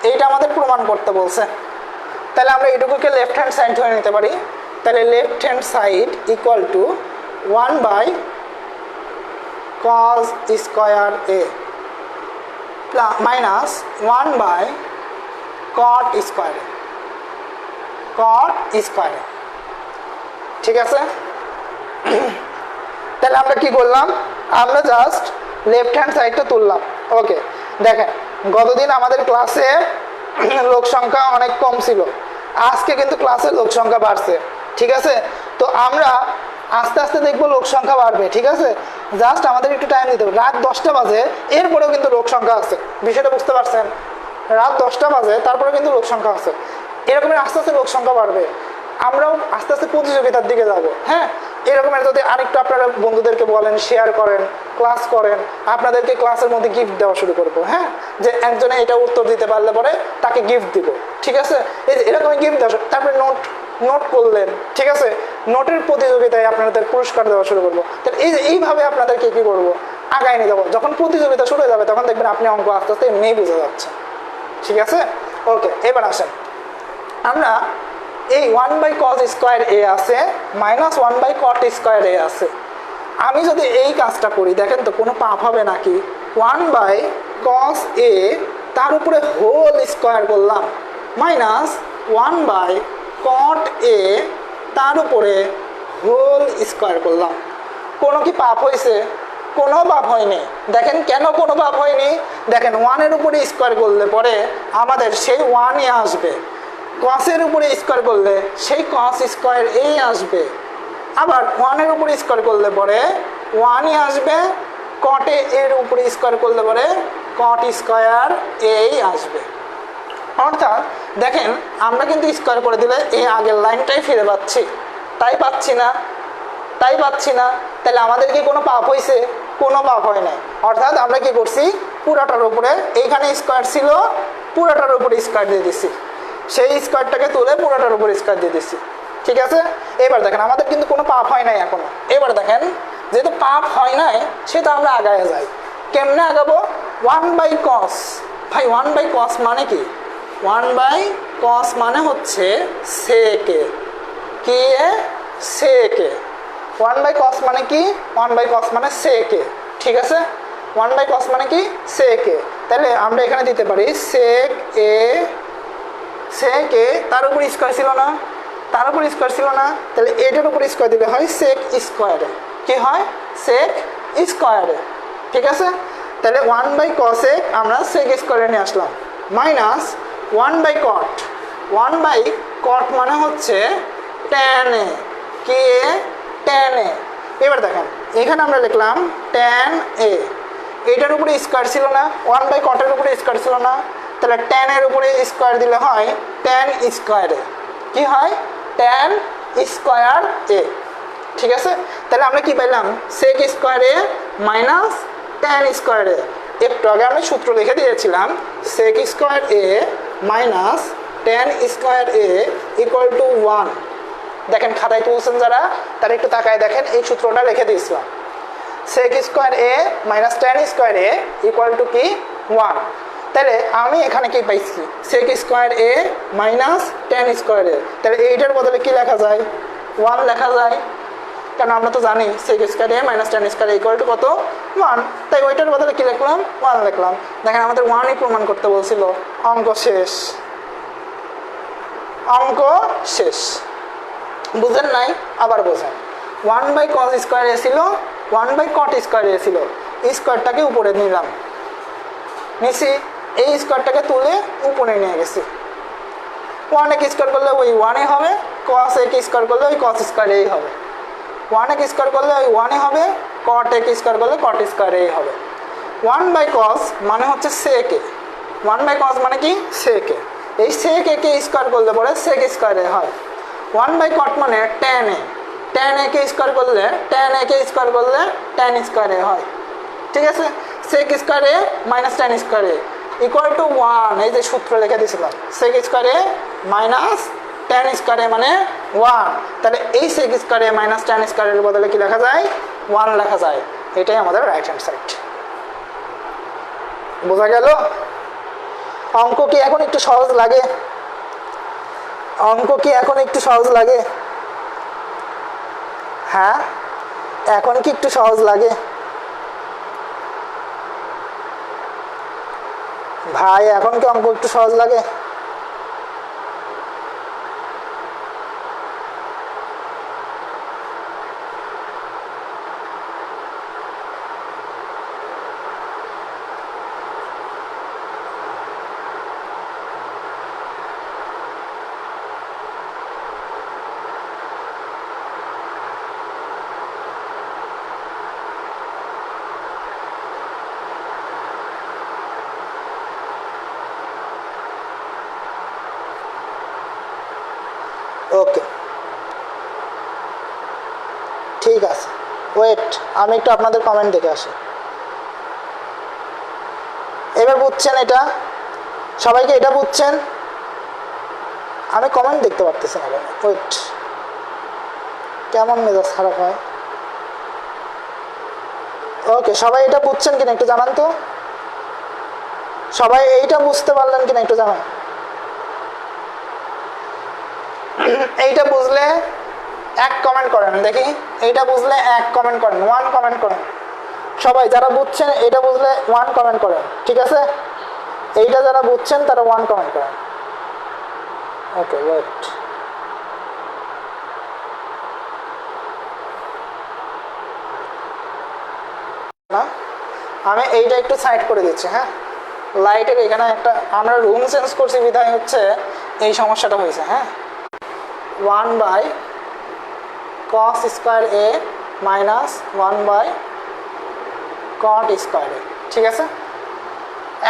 এইটা আমাদের প্রমাণ করতে বলছে। তাহলে আমরা এটুকুকে লেফট হ্যান্ড সাইড ধরে নিতে পারি। তাহলে left hand side equal to 1/cos square a minus 1/cot square a, ঠিক আছে? তাহলে আমরা কি করলাম? আমরা জাস্ট লেফট হ্যান্ড সাইডটা তুললাম। ওকে, দেখেন, গতদিন আমাদের ক্লাসে লোক সংখ্যা অনেক কম ছিল, আজকে কিন্তু ক্লাসে লোক সংখ্যা বাড়ছে, ঠিক আছে? তো আমরা আস্তে আস্তে দেখবো লোক সংখ্যা বাড়বে, ঠিক আছে? জাস্ট আমাদের একটু টাইম দিতে হবে। রাত 10টা বাজে, এরপরেও কিন্তু লোক সংখ্যা আছে, বিষয়টা বুঝতে পারছেন? রাত 10টা বাজে, তারপরে কিন্তু লোক সংখ্যা আছে। এরকমের আস্তে আস্তে লোক সংখ্যা বাড়বে, আমরাও আস্তে আস্তে প্রতিযোগিতার দিকে যাব। হ্যাঁ, এরকমের যদি আরেকটু আপনারা বন্ধুদেরকে বলেন, শেয়ার করেন, ক্লাস করেন, আপনাদেরকে ক্লাসের মধ্যে গিফট দেওয়া শুরু করবো। হ্যাঁ, যে একজনে এটা উত্তর দিতে পারলে পরে তাকে গিফট দিব, ঠিক আছে? এই যে এরকমই গিফট দেওয়া, তারপরে নোট করলেন, ঠিক আছে? নোটের প্রতিযোগিতায় আপনাদের পুরস্কার দেওয়া শুরু করবো। তাহলে এইভাবে আপনাদেরকে কি করবো, আগায় নিয়ে যাবো। যখন প্রতিযোগিতা শুরু হয়ে যাবে, তখন দেখবেন আপনি অঙ্ক আস্তে আস্তে এমনিই বুঝে যাচ্ছে, ঠিক আছে? ওকে, এবার আসেন, আমরা এই 1/cos স্কয়ার a আছে মাইনাস 1/cot স্কয়ার a আছে। আমি যদি এই কাজটা করি, দেখেন তো কোনো পাপ হবে নাকি? 1/cos a তার উপরে হোল স্কয়ার করলাম, মাইনাস 1/cot a তার উপরে হোল স্কয়ার করলাম। কোনো কি পাপ হয়েছে? কোনো পাপ হয়নি। দেখেন কেন কোনো পাপ হয়নি? দেখেন 1-এর উপরে স্কয়ার করলে পরে আমাদের সেই 1-ই আসবে, কসের উপরে স্কয়ার করলে সেই কস স্কয়ার a আসবে, আবার 1-এর উপরে স্কয়ার করলে পরে 1-ই আসবে, কটে এর উপরে স্কয়ার করলে পরে কট স্কয়ার a আসবে। অর্থাৎ দেখেন, আমরা কিন্তু স্কয়ার করে দিলে এই আগের লাইনটাই ফিরে পাচ্ছি, তাই পাচ্ছি না? তাহলে আমাদের কি কোনো পাপ হয়েছে? কোনো পাপ হয় নাই। অর্থাৎ আমরা কি করছি, পুরাটার উপরে, এইখানে স্কয়ার ছিল, পুরাটার উপরে স্কয়ার দিয়ে দিচ্ছি, সেই স্কয়ারটাকে তুলে পুরোটার উপর স্কয়ার দিয়ে দিচ্ছি, ঠিক আছে? এবার দেখেন, আমাদের কিন্তু কোনো পাপ হয় নাই এখনো। এবার দেখেন, যেহেতু পাপ হয় নাই, সেটা আমরা আগায় যাই। কেমনে আগাবো? 1/cos, ভাই 1/cos মানে কি? 1/cos মানে হচ্ছে সেকে, কি সেকে। 1/cos মানে কি? 1/cos মানে সেকে, ঠিক আছে? 1/cos মানে কি? সেকে। তাহলে আমরা এখানে দিতে পারি সেক এ, সেকে তার উপর স্কয়ার ছিল না, তাহলে এটার উপর স্কয়ার দিলে হয় সেক স্কয়ারে, কি হয়? সেক স্কয়ারে, ঠিক আছে? তাহলে 1/cos এ আমরা সেক স্কয়ারে নিয়ে আসলাম, মাইনাস 1/cot। 1/cot মানে হচ্ছে tan a, কি tan a। এবার দেখেন, এখানে আমরা লিখলাম tan a, এইটার উপরে স্কোয়ার ছিল না, 1/cot-এর উপরে স্কোয়ার ছিল না, তাহলে tan-এর উপরে স্কোয়ার দিলে হয় tan স্কোয়ার এ। কি হয়? tan square a. ঠিক আছে, তাহলে আমরা কি পাইলাম? sec square a minus tan square এ। একটু আগে আমি সূত্র লিখে দিয়েছিলাম sec square a minus tan square A equal to 1। দেখেন খাতায় তুলছেন যারা, তারা একটু তাকায় দেখেন, এই সূত্রটা লিখে দিয়েছিলাম। sec square a minus tan square A equal to কি? 1। তাহলে আমি এখানে কি পাইছি? sec square a minus tan square এ। তাহলে এইটার বদলে কি লেখা যায়? 1 লেখা যায়, কারণ আমরা তো জানি sec square a minus tan square A equal two কত? 1। তাই ওইটার বদলে কি লিখলাম? 1 লিখলাম। দেখেন আমাদের 1ই প্রমাণ করতে বলছিল। অঙ্ক শেষ, অঙ্ক শেষ। বুঝেন নাই? আবার বোঝেন। 1/cos স্কোয়ার এ ছিল, 1/cot স্কোয়ার এ ছিল, স্কোয়ারটাকে উপরে নিলাম, নিছি, এই স্কোয়ারটাকে তুলে উপরে নিয়ে গেছি। 1 স্কোয়ার করলে ওই 1-ই হবে, cos স্কোয়ার করলে ওই cos স্কোয়ার এই হবে, 1 স্কোয়ার করলে ওই 1-ই হবে, cot স্কোয়ার করলে cot স্কোয়ার এই হবে। 1/cos মানে হচ্ছে sec এ, 1/cos মানে কি? sec এ। এই sec এ কে স্কোয়ার করলে পরে sec স্কোয়ার এ হয়। 1/cot মানে tan এ, tan এ কে স্কোয়ার করলে tan এ কে স্কোয়ার করলে tan স্কোয়ার এ হয়। ঠিক আছে, sec square a minus tan square A equal to 1। এই যে সূত্র লিখে দিয়েছিলাম, sec square a minus tan square এ মানে 1। তাহলে এই sec square a minus tan square এর বদলে কি লেখা যায়? 1 লেখা যায়। এটাই আমাদের রাইট হ্যান্ড সাইড। বোঝা গেল? অঙ্ক কি এখন একটু সহজ লাগে? অঙ্ক কি এখন একটু সহজ লাগে? হ্যাঁ, এখন কি একটু সহজ লাগে? ভাই এখন কি অঙ্ক একটু সহজ লাগে? ওকে, ঠিক আছে, ওয়েট, আমি একটু আপনাদের কমেন্ট দেখে আসি। এবার বুঝছেন এটা? সবাইকে এটা বুঝছেন? আমি কমেন্ট দেখতে পারতেছি না, ওয়েট, কেমন মেজাজ খারাপ হয়। ওকে, সবাই এটা বুঝছেন কিনা একটু জানান তো। সবাই এইটা বুঝতে পারলেন কিনা একটু জানান। এইটা বুঝলে এক কমেন্ট করেন দেখি, এইটা বুঝলে এক কমেন্ট করেন, 1 কমেন্ট করেন। সবাই যারা বুঝছেন এটা বুঝলে 1 কমেন্ট করেন, ঠিক আছে? এইটা যারা বুঝছেন তারা 1 কমেন্ট করেন। ওকে, ওয়েট, না আমি এইটা একটু সাইড করে দিচ্ছি। হ্যাঁ, লাইটের এখানে একটা আমরা রুম চেঞ্জ করছি বিধায় হচ্ছে এই সমস্যাটা হয়েছে। হ্যাঁ, 1/cos square a minus 1/cot square a. ঠিক আছে,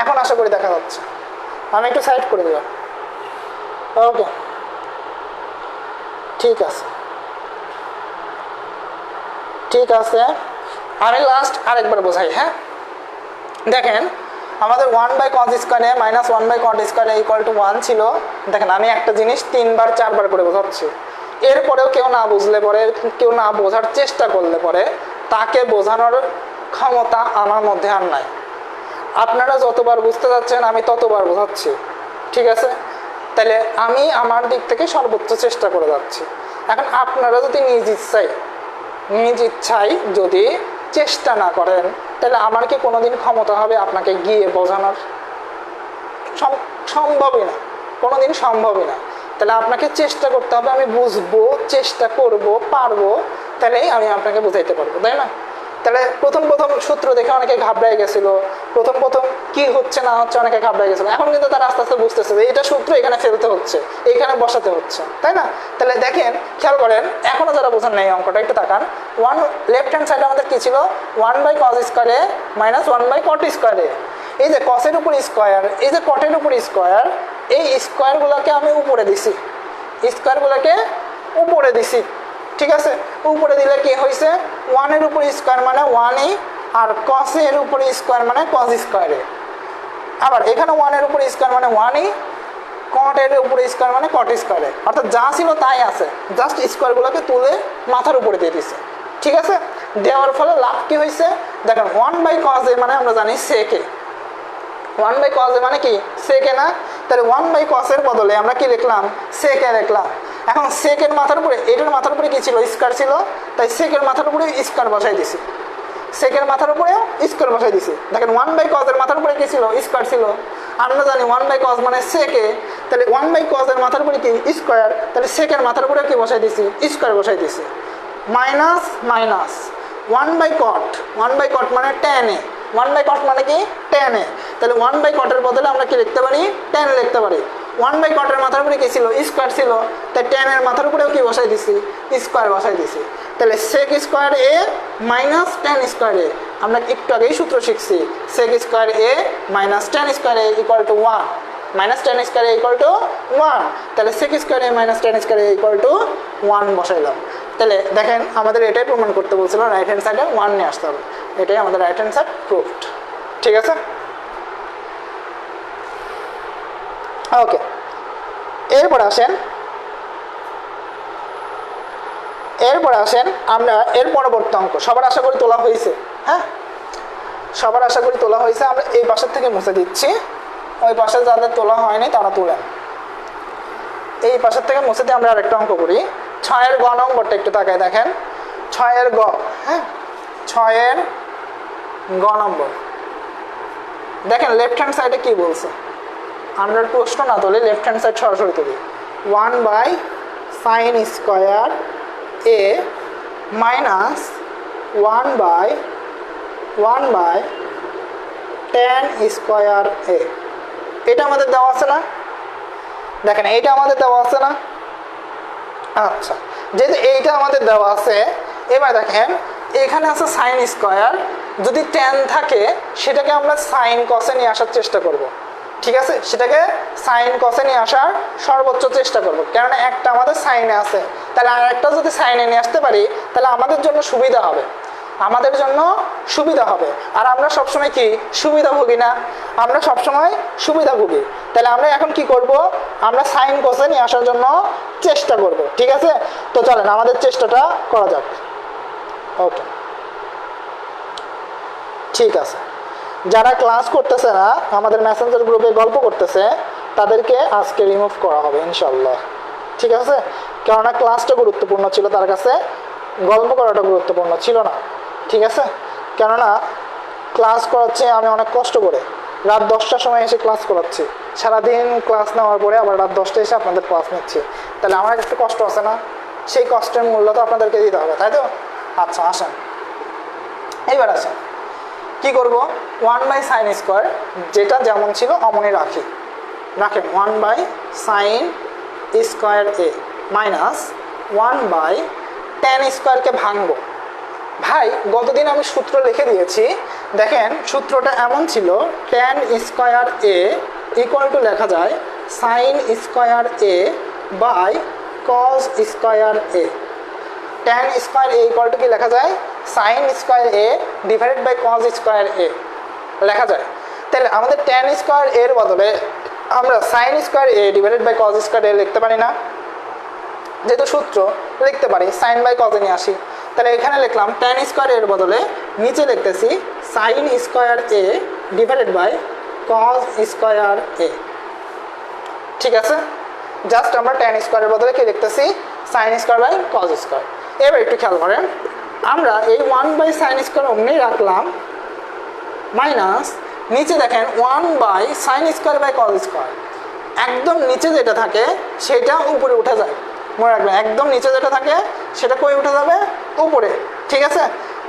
এখন আশা করি দেখা যাচ্ছে। আমি একটু সাইড করে দিলাম। ওকে, ঠিক আছে, ঠিক আছে। আমি লাস্ট আরেকবার বোঝাই। হ্যাঁ, দেখেন আমাদের 1/cos square a minus 1/cot square A equal to 1 ছিল। দেখেন আমি একটা জিনিস 3বার 4বার করে বোঝাচ্ছি, এরপরেও কেউ না বুঝলে পরে, কেউ না বোঝার চেষ্টা করলে পরে তাকে বোঝানোর ক্ষমতা আমার মধ্যে আর নাই। আপনারা যতবার বুঝতে যাচ্ছেন আমি ততবার বোঝাচ্ছি, ঠিক আছে? তাহলে আমি আমার দিক থেকে সর্বোচ্চ চেষ্টা করে যাচ্ছি। এখন আপনারা যদি নিজ ইচ্ছায় যদি চেষ্টা না করেন, তাহলে আমার কি কোনোদিন ক্ষমতা হবে আপনাকে গিয়ে বোঝানোর? সম্ভবই না, কোনোদিন সম্ভবই না। তাহলে আপনাকে চেষ্টা করতে হবে, আমি বুঝবো, চেষ্টা করব, পারবো, তাহলেই আমি আপনাকে বুঝাইতে পারবো, তাই না? তাহলে প্রথম প্রথম সূত্র দেখে অনেকে ঘাবড়ায় গেছিল, প্রথম প্রথম কি হচ্ছে না হচ্ছে অনেকে ঘাবড়ায় গেছিল। এখন কিন্তু তারা আস্তে আস্তে বুঝতেছে যে এটা সূত্র এখানে ফেলতে হচ্ছে, এখানে বসাতে হচ্ছে, তাই না? তাহলে দেখেন, খেয়াল করেন, এখনো যারা বোঝেন না এই অঙ্কটা একটু তাকান। ওয়ান লেফট হ্যান্ড সাইডে আমাদের কি ছিল? 1/cos² minus 1/cot²। এই যে কসের উপর স্কোয়ার, এই যে কটের উপর স্কোয়ার, এই স্কোয়ারগুলোকে আমি উপরে দিছি, স্কোয়ারগুলোকে উপরে দিছি, ঠিক আছে? উপরে দিলে কি হয়েছে? 1-এর উপর স্কোয়ার মানে 1ই, আর কসের উপর স্কোয়ার মানে cos²। আবার এখানে 1-এর উপর স্কোয়ার মানে 1ই, কটের উপর স্কোয়ার মানে cot²। অর্থাৎ যা ছিল তাই আছে, জাস্ট স্কোয়ারগুলোকে তুলে মাথার উপরে দিয়ে দিছে, ঠিক আছে? দেওয়ার ফলে লাভ কি হয়েছে? দেখেন 1/cos মানে আমরা জানি সেকে, 1/cos মানে কি? সেকে না? তাহলে 1/cos এর বদলে আমরা কি লিখলাম? সেকে লিখলাম। এখন সেকের মাথার উপরে, এটার মাথার উপরে কি ছিল? স্কয়ার ছিল, তাই সেকের মাথার উপরে স্কয়ার বসাই দিছি, সেকের মাথার উপরে স্কয়ার বসাই দিছি। দেখেন 1/cos এর মাথার উপরে কি ছিল? স্কয়ার ছিল। আমরা জানি 1/cos মানে সেকে, তাহলে 1/cos এর মাথার উপরে কি? স্কয়ার, তাহলে সেকের মাথার উপরে কি বসাই দিছি? স্কয়ার বসাই দিছি। মাইনাস মাইনাস 1/cot, 1/cot মানে tan এ, 1/cot মানে কি? tan এ। তাহলে 1/cot এর বদলে আমরা কি লিখতে পারি? tan লিখতে পারি। 1/cot এর মাথার উপরে কি ছিল? স্কয়ার ছিল, তাই tan এর মাথার উপরেও কি বসাই দিছি? স্কয়ার বসাই দিছি। তাহলে sec² a minus tan² a, আমরা একটু আগেই সূত্র শিখছি, sec² a minus tan² a equal to 1, minus tan² a equal to 1। তাহলে sec² a minus tan² a equal to 1 বসাইলাম। তাহলে দেখেন আমাদের এটাই প্রমাণ করতে বলছিল, রাইট হ্যান্ড সাইডে 1 নিয়ে আসতে হবে, এটাই আমাদের রাইট হ্যান্ড সাইড প্রুফড, ঠিক আছে? ওকে, এরপর আসেন আমরা এর পরবর্তী অঙ্ক। সবার আশা করি তোলা হয়েছে, হ্যাঁ সবার আশা করি তোলা হয়েছে। আমরা এই পাশের থেকে মুছে দিচ্ছি, ওই পাশে যাদের তোলা হয়নি তারা তুলেন। এই পাশের থেকে মুছে দিয়ে আমরা আরেকটা অঙ্ক করি। 6-এর গ নম্বরটা একটু তাকায় দেখেন, 6-এর গ, হ্যাঁ 6-এর গ নম্বর দেখেন, লেফট হ্যান্ড সাইডে কি বলছে? আমরা প্রশ্ন না তুলি, লেফট হ্যান্ড সাইড সরাসরি তুলি। 1/sin² a minus 1/tan² a, এটা আমাদের দেওয়া আছে না? দেখেন এইটা আমাদের দেওয়া আছে না? আচ্ছা, যেহেতু এইটা আমাদের দেওয়া আছে, এবার দেখেন এখানে আছে sin², যদি tan থাকে সেটাকে আমরা sin cos এ নিয়ে আসার চেষ্টা করব, ঠিক আছে? সেটাকে sin cos এ নিয়ে আসার সর্বোচ্চ চেষ্টা করব, কেননা একটা আমাদের সাইনে আছে, তাহলে আরেকটা যদি সাইনে নিয়ে আসতে পারি তাহলে আমাদের জন্য সুবিধা হবে, আমাদের জন্য সুবিধা হবে। আর আমরা সবসময় কি সুবিধাভোগী না? আমরা সবসময় সুবিধাভোগী। তাহলে আমরা এখন কি করব? আমরা sin cos এ নিয়ে আসার জন্য চেষ্টা করব, ঠিক আছে? তো চলেন আমাদের চেষ্টাটা করা যাক। ওকে, ঠিক আছে। যারা ক্লাস করতেছে না, আমাদের মেসেঞ্জার গ্রুপে গল্প করতেছে, তাদেরকে আজকে রিমুভ করা হবে ইনশাল্লাহ, ঠিক আছে? কেননা ক্লাসটা গুরুত্বপূর্ণ ছিল, তার কাছে গল্প করাটা গুরুত্বপূর্ণ ছিল না, ঠিক আছে? কেননা ক্লাস করাচ্ছি আমি অনেক কষ্ট করে, রাত 10টার সময় এসে ক্লাস করাচ্ছি, সারাদিন ক্লাস নেওয়ার পরে আবার রাত 10টায় এসে আপনাদের ক্লাস নিচ্ছি, তাহলে আমার একটু কষ্ট আছে না? সেই কষ্টের মূল্য তো আপনাদেরকে দিতে হবে, তাই তো? আচ্ছা আসেন, এইবার আসেন কি করব? 1/sin², যেটা যেমন ছিল অমনই রাখেন 1/sin² a মাইনাস 1/tan²কে ভাঙবো। ভাই গতদিন আমি সূত্র লিখে দিয়েছি, দেখেন সূত্রটা এমন ছিল, tan² a ইকুয়াল টু লেখা যায় sin² a by cos² a। tan² a equal to কি লেখা যায়? sin² a divided by cos² a লেখা যায়। তাহলে আমাদের tan² এর বদলে আমরা sin² a divided by cos² a লিখতে পারি না? যেহেতু সূত্র লিখতে পারি, sin বাই cos এ নিয়ে আসি। তাহলে এখানে লিখলাম tan² এর বদলে নিচে লিখতেছি sin² a divided by cos² a, ঠিক আছে? জাস্ট আমরা tan² এর বদলে কি লিখতেছি? sin² by cos²। এবার একটু খেয়াল করেন, আমরা এই 1/sin² অমনি রাখলাম, মাইনাস নিচে দেখেন 1/sin² বাই cos², একদম নিচে যেটা থাকে সেটা উপরে উঠে যায়, মনে রাখবেন একদম নিচে যেটা থাকে সেটা কই উঠে যাবে? উপরে, ঠিক আছে?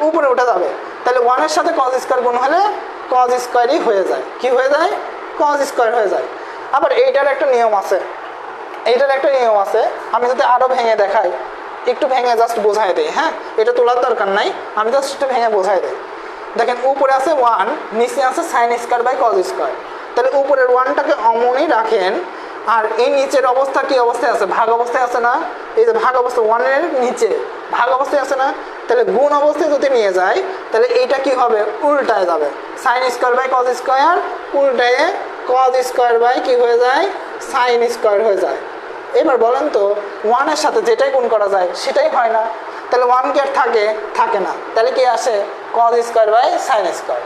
উপরে উঠে যাবে। তাহলে 1-এর সাথে কজ স্কোয়ার গুণ হলে কজ স্কোয়ারই হয়ে যায়। কি হয়ে যায়? কজ স্কোয়ার হয়ে যায়। আবার এইটার একটা নিয়ম আছে, আমি যদি আরও ভেঙে দেখাই, একটু ভেঙে জাস্ট বোঝাই দিই। হ্যাঁ, এটা তোলার দরকার নাই, আমি জাস্ট একটু ভেঙে বোঝাই দিই। দেখেন উপরে আছে 1, নিচে আছে sine square by cos square. তাহলে উপরের 1টাকে অমনই রাখেন, আর এই নিচের অবস্থা কি অবস্থায় আছে? ভাগ অবস্থায় আছে না? এই যে ভাগ অবস্থা, 1-এর নিচে ভাগ অবস্থায় আছে না? তাহলে গুণ অবস্থায় যদি নিয়ে যায় তাহলে এইটা কি হবে? উল্টায় যাবে। Sine square by cos square উল্টায় কজ স্কোয়ার বাই কি হয়ে যায়? সাইন স্কোয়ার হয়ে যায়। এবার বলেন তো 1-এর সাথে যেটাই গুণ করা যায় সেটাই হয় না, তাহলে 1 কি আর থাকে না, তাহলে কি আসে? Cos square by sine square.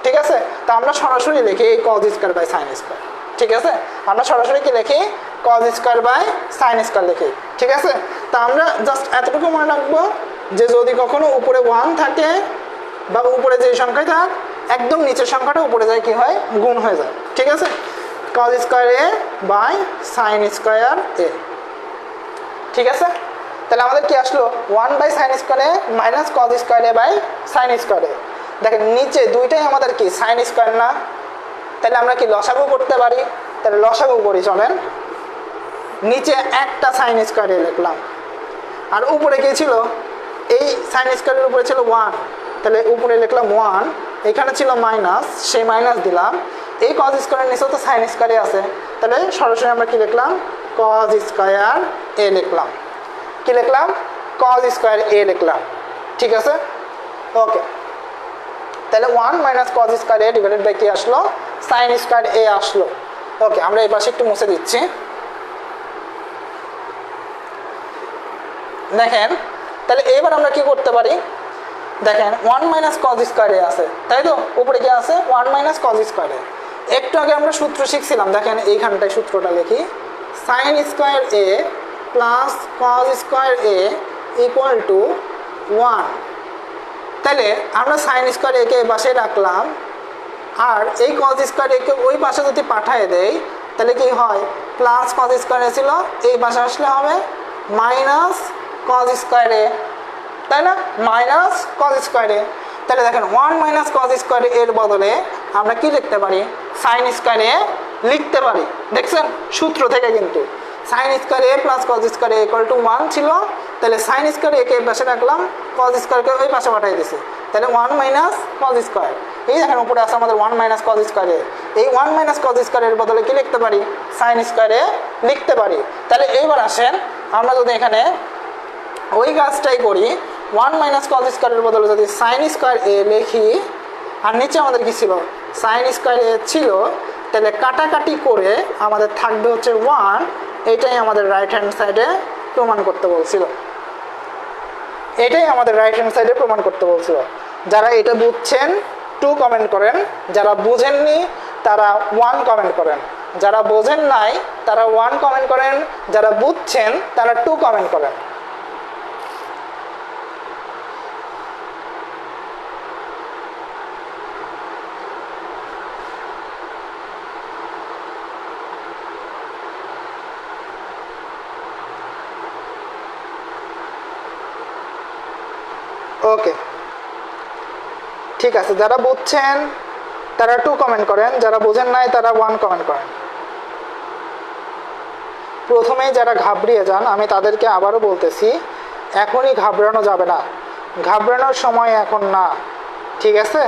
ঠিক আছে, তা আমরা সরাসরি লিখি cos square by sine square. ঠিক আছে, আমরা সরাসরি কি লিখি? Cos square by sine square লিখি। ঠিক আছে, তা আমরা জাস্ট এতটুকু মনে রাখবো যে যদি কখনো উপরে 1 থাকে বা উপরে যে সংখ্যায় থাক, একদম নিচের সংখ্যাটা উপরে যায় কি হয়? গুণ হয়ে যায়। ঠিক আছে, cos square a by sine square a. ঠিক আছে, তাহলে আমাদের কি আসলো? 1 by sine square a minus cos square a by sine square a. দেখেন নিচে দুইটাই আমাদের কি সাইন স্কোয়ার না? তাহলে আমরা কি লসাগু করতে পারি? তাহলে লসাগু করি, চলেন। নিচে একটা সাইন স্কোয়ার এ লিখলাম, আর উপরে কি ছিল? এই সাইন স্কোয়ারের উপরে ছিল 1, তাহলে উপরে লিখলাম 1, এখানে ছিল মাইনাস, সেই মাইনাস দিলাম। এই কজ স্কোয়ারের নিচেও তো সাইন স্কোয়ারে আছে, তাহলে সরাসরি আমরা কি লিখলাম? কজ স্কোয়ার এ লিখলাম। কি লিখলাম? কজ স্কোয়ার এ লিখলাম। ঠিক আছে, ওকে। তাহলে 1 minus cos square a divided by কি আসলো? সাইন স্কোয়ার এ আসলো। ওকে, আমরা এই পাশে একটু মুছে দিচ্ছি। দেখেন, তাহলে এবার আমরা কি করতে পারি? দেখেন 1 মাইনাস কজ স্কোয়ার এ আছে, তাই তো? উপরে কি আছে? 1 মাইনাস কজ স্কোয়ার এ। একটু আগে আমরা সূত্র শিখছিলাম, দেখেন এইখানটায় সূত্রটা লিখি। Sign square A plus cos square A equal to 1। তাহলে আমরা সাইন স্কোয়ার একে এই পাশে রাখলাম, আর এই কজ স্কোয়ার একে ওই পাশে যদি পাঠিয়ে দেই তাহলে কি হয়? প্লাস কজ স্কোয়ার এ ছিল, এই পাশে আসলে হবে মাইনাস কজ স্কোয়ার এ, তাই না? মাইনাস কজ স্কোয়ার এ। তাহলে দেখেন 1 মাইনাস কজ স্কোয়ার এর বদলে আমরা কি লিখতে পারি? সাইন স্কোয়ার এ লিখতে পারি। দেখছেন সূত্র থেকে কিন্তু sign square A plus cos square A equal to 1 ছিল, তাহলে সাইন স্কোয়ার একে এই পাশে রাখলাম, কজ স্কোয়ারকে ওই পাশে পাঠিয়ে দিছি, তাহলে 1 মাইনাস কজ স্কোয়ার। এই দেখেন উপরে আছে আমাদের 1 মাইনাস কজ স্কোয়ার এ। এই 1 মাইনাস কজ স্কোয়ার এর বদলে কি লিখতে পারি? সাইন স্কোয়ার এ লিখতে পারি। তাহলে এইবার আসেন আমরা যদি এখানে ওই কাজটাই করি, 1 মাইনাস কজ স্কোয়ারের বদলে যদি সাইন স্কোয়ার এ লিখি, আর নিচে আমাদের কি ছিল? সাইন স্কোয়ার এ ছিল, তাহলে কাটাকাটি করে আমাদের থাকবে হচ্ছে 1। এটাই আমাদের রাইট হ্যান্ড সাইডে প্রমাণ করতে বলছিল। যারা এটা বুঝছেন 2 কমেন্ট করেন, যারা বুঝেননি তারা 1 কমেন্ট করেন, যারা বোঝেন নাই তারা 1 কমেন্ট করেন, যারা বুঝছেন তারা 2 কমেন্ট করেন। ওকে, ঠিক আছে, যারা বুঝছেন তারা 2 কমেন্ট করেন, যারা বোঝেন নাই তারা 1 কমেন্ট করেন। প্রথমেই যারা ঘাবড়িয়ে যান আমি তাদেরকে আবারও বলতেছি, এখনই ঘাবড়ানো যাবে না, ঘাবড়ানোর সময় এখন না। ঠিক আছে,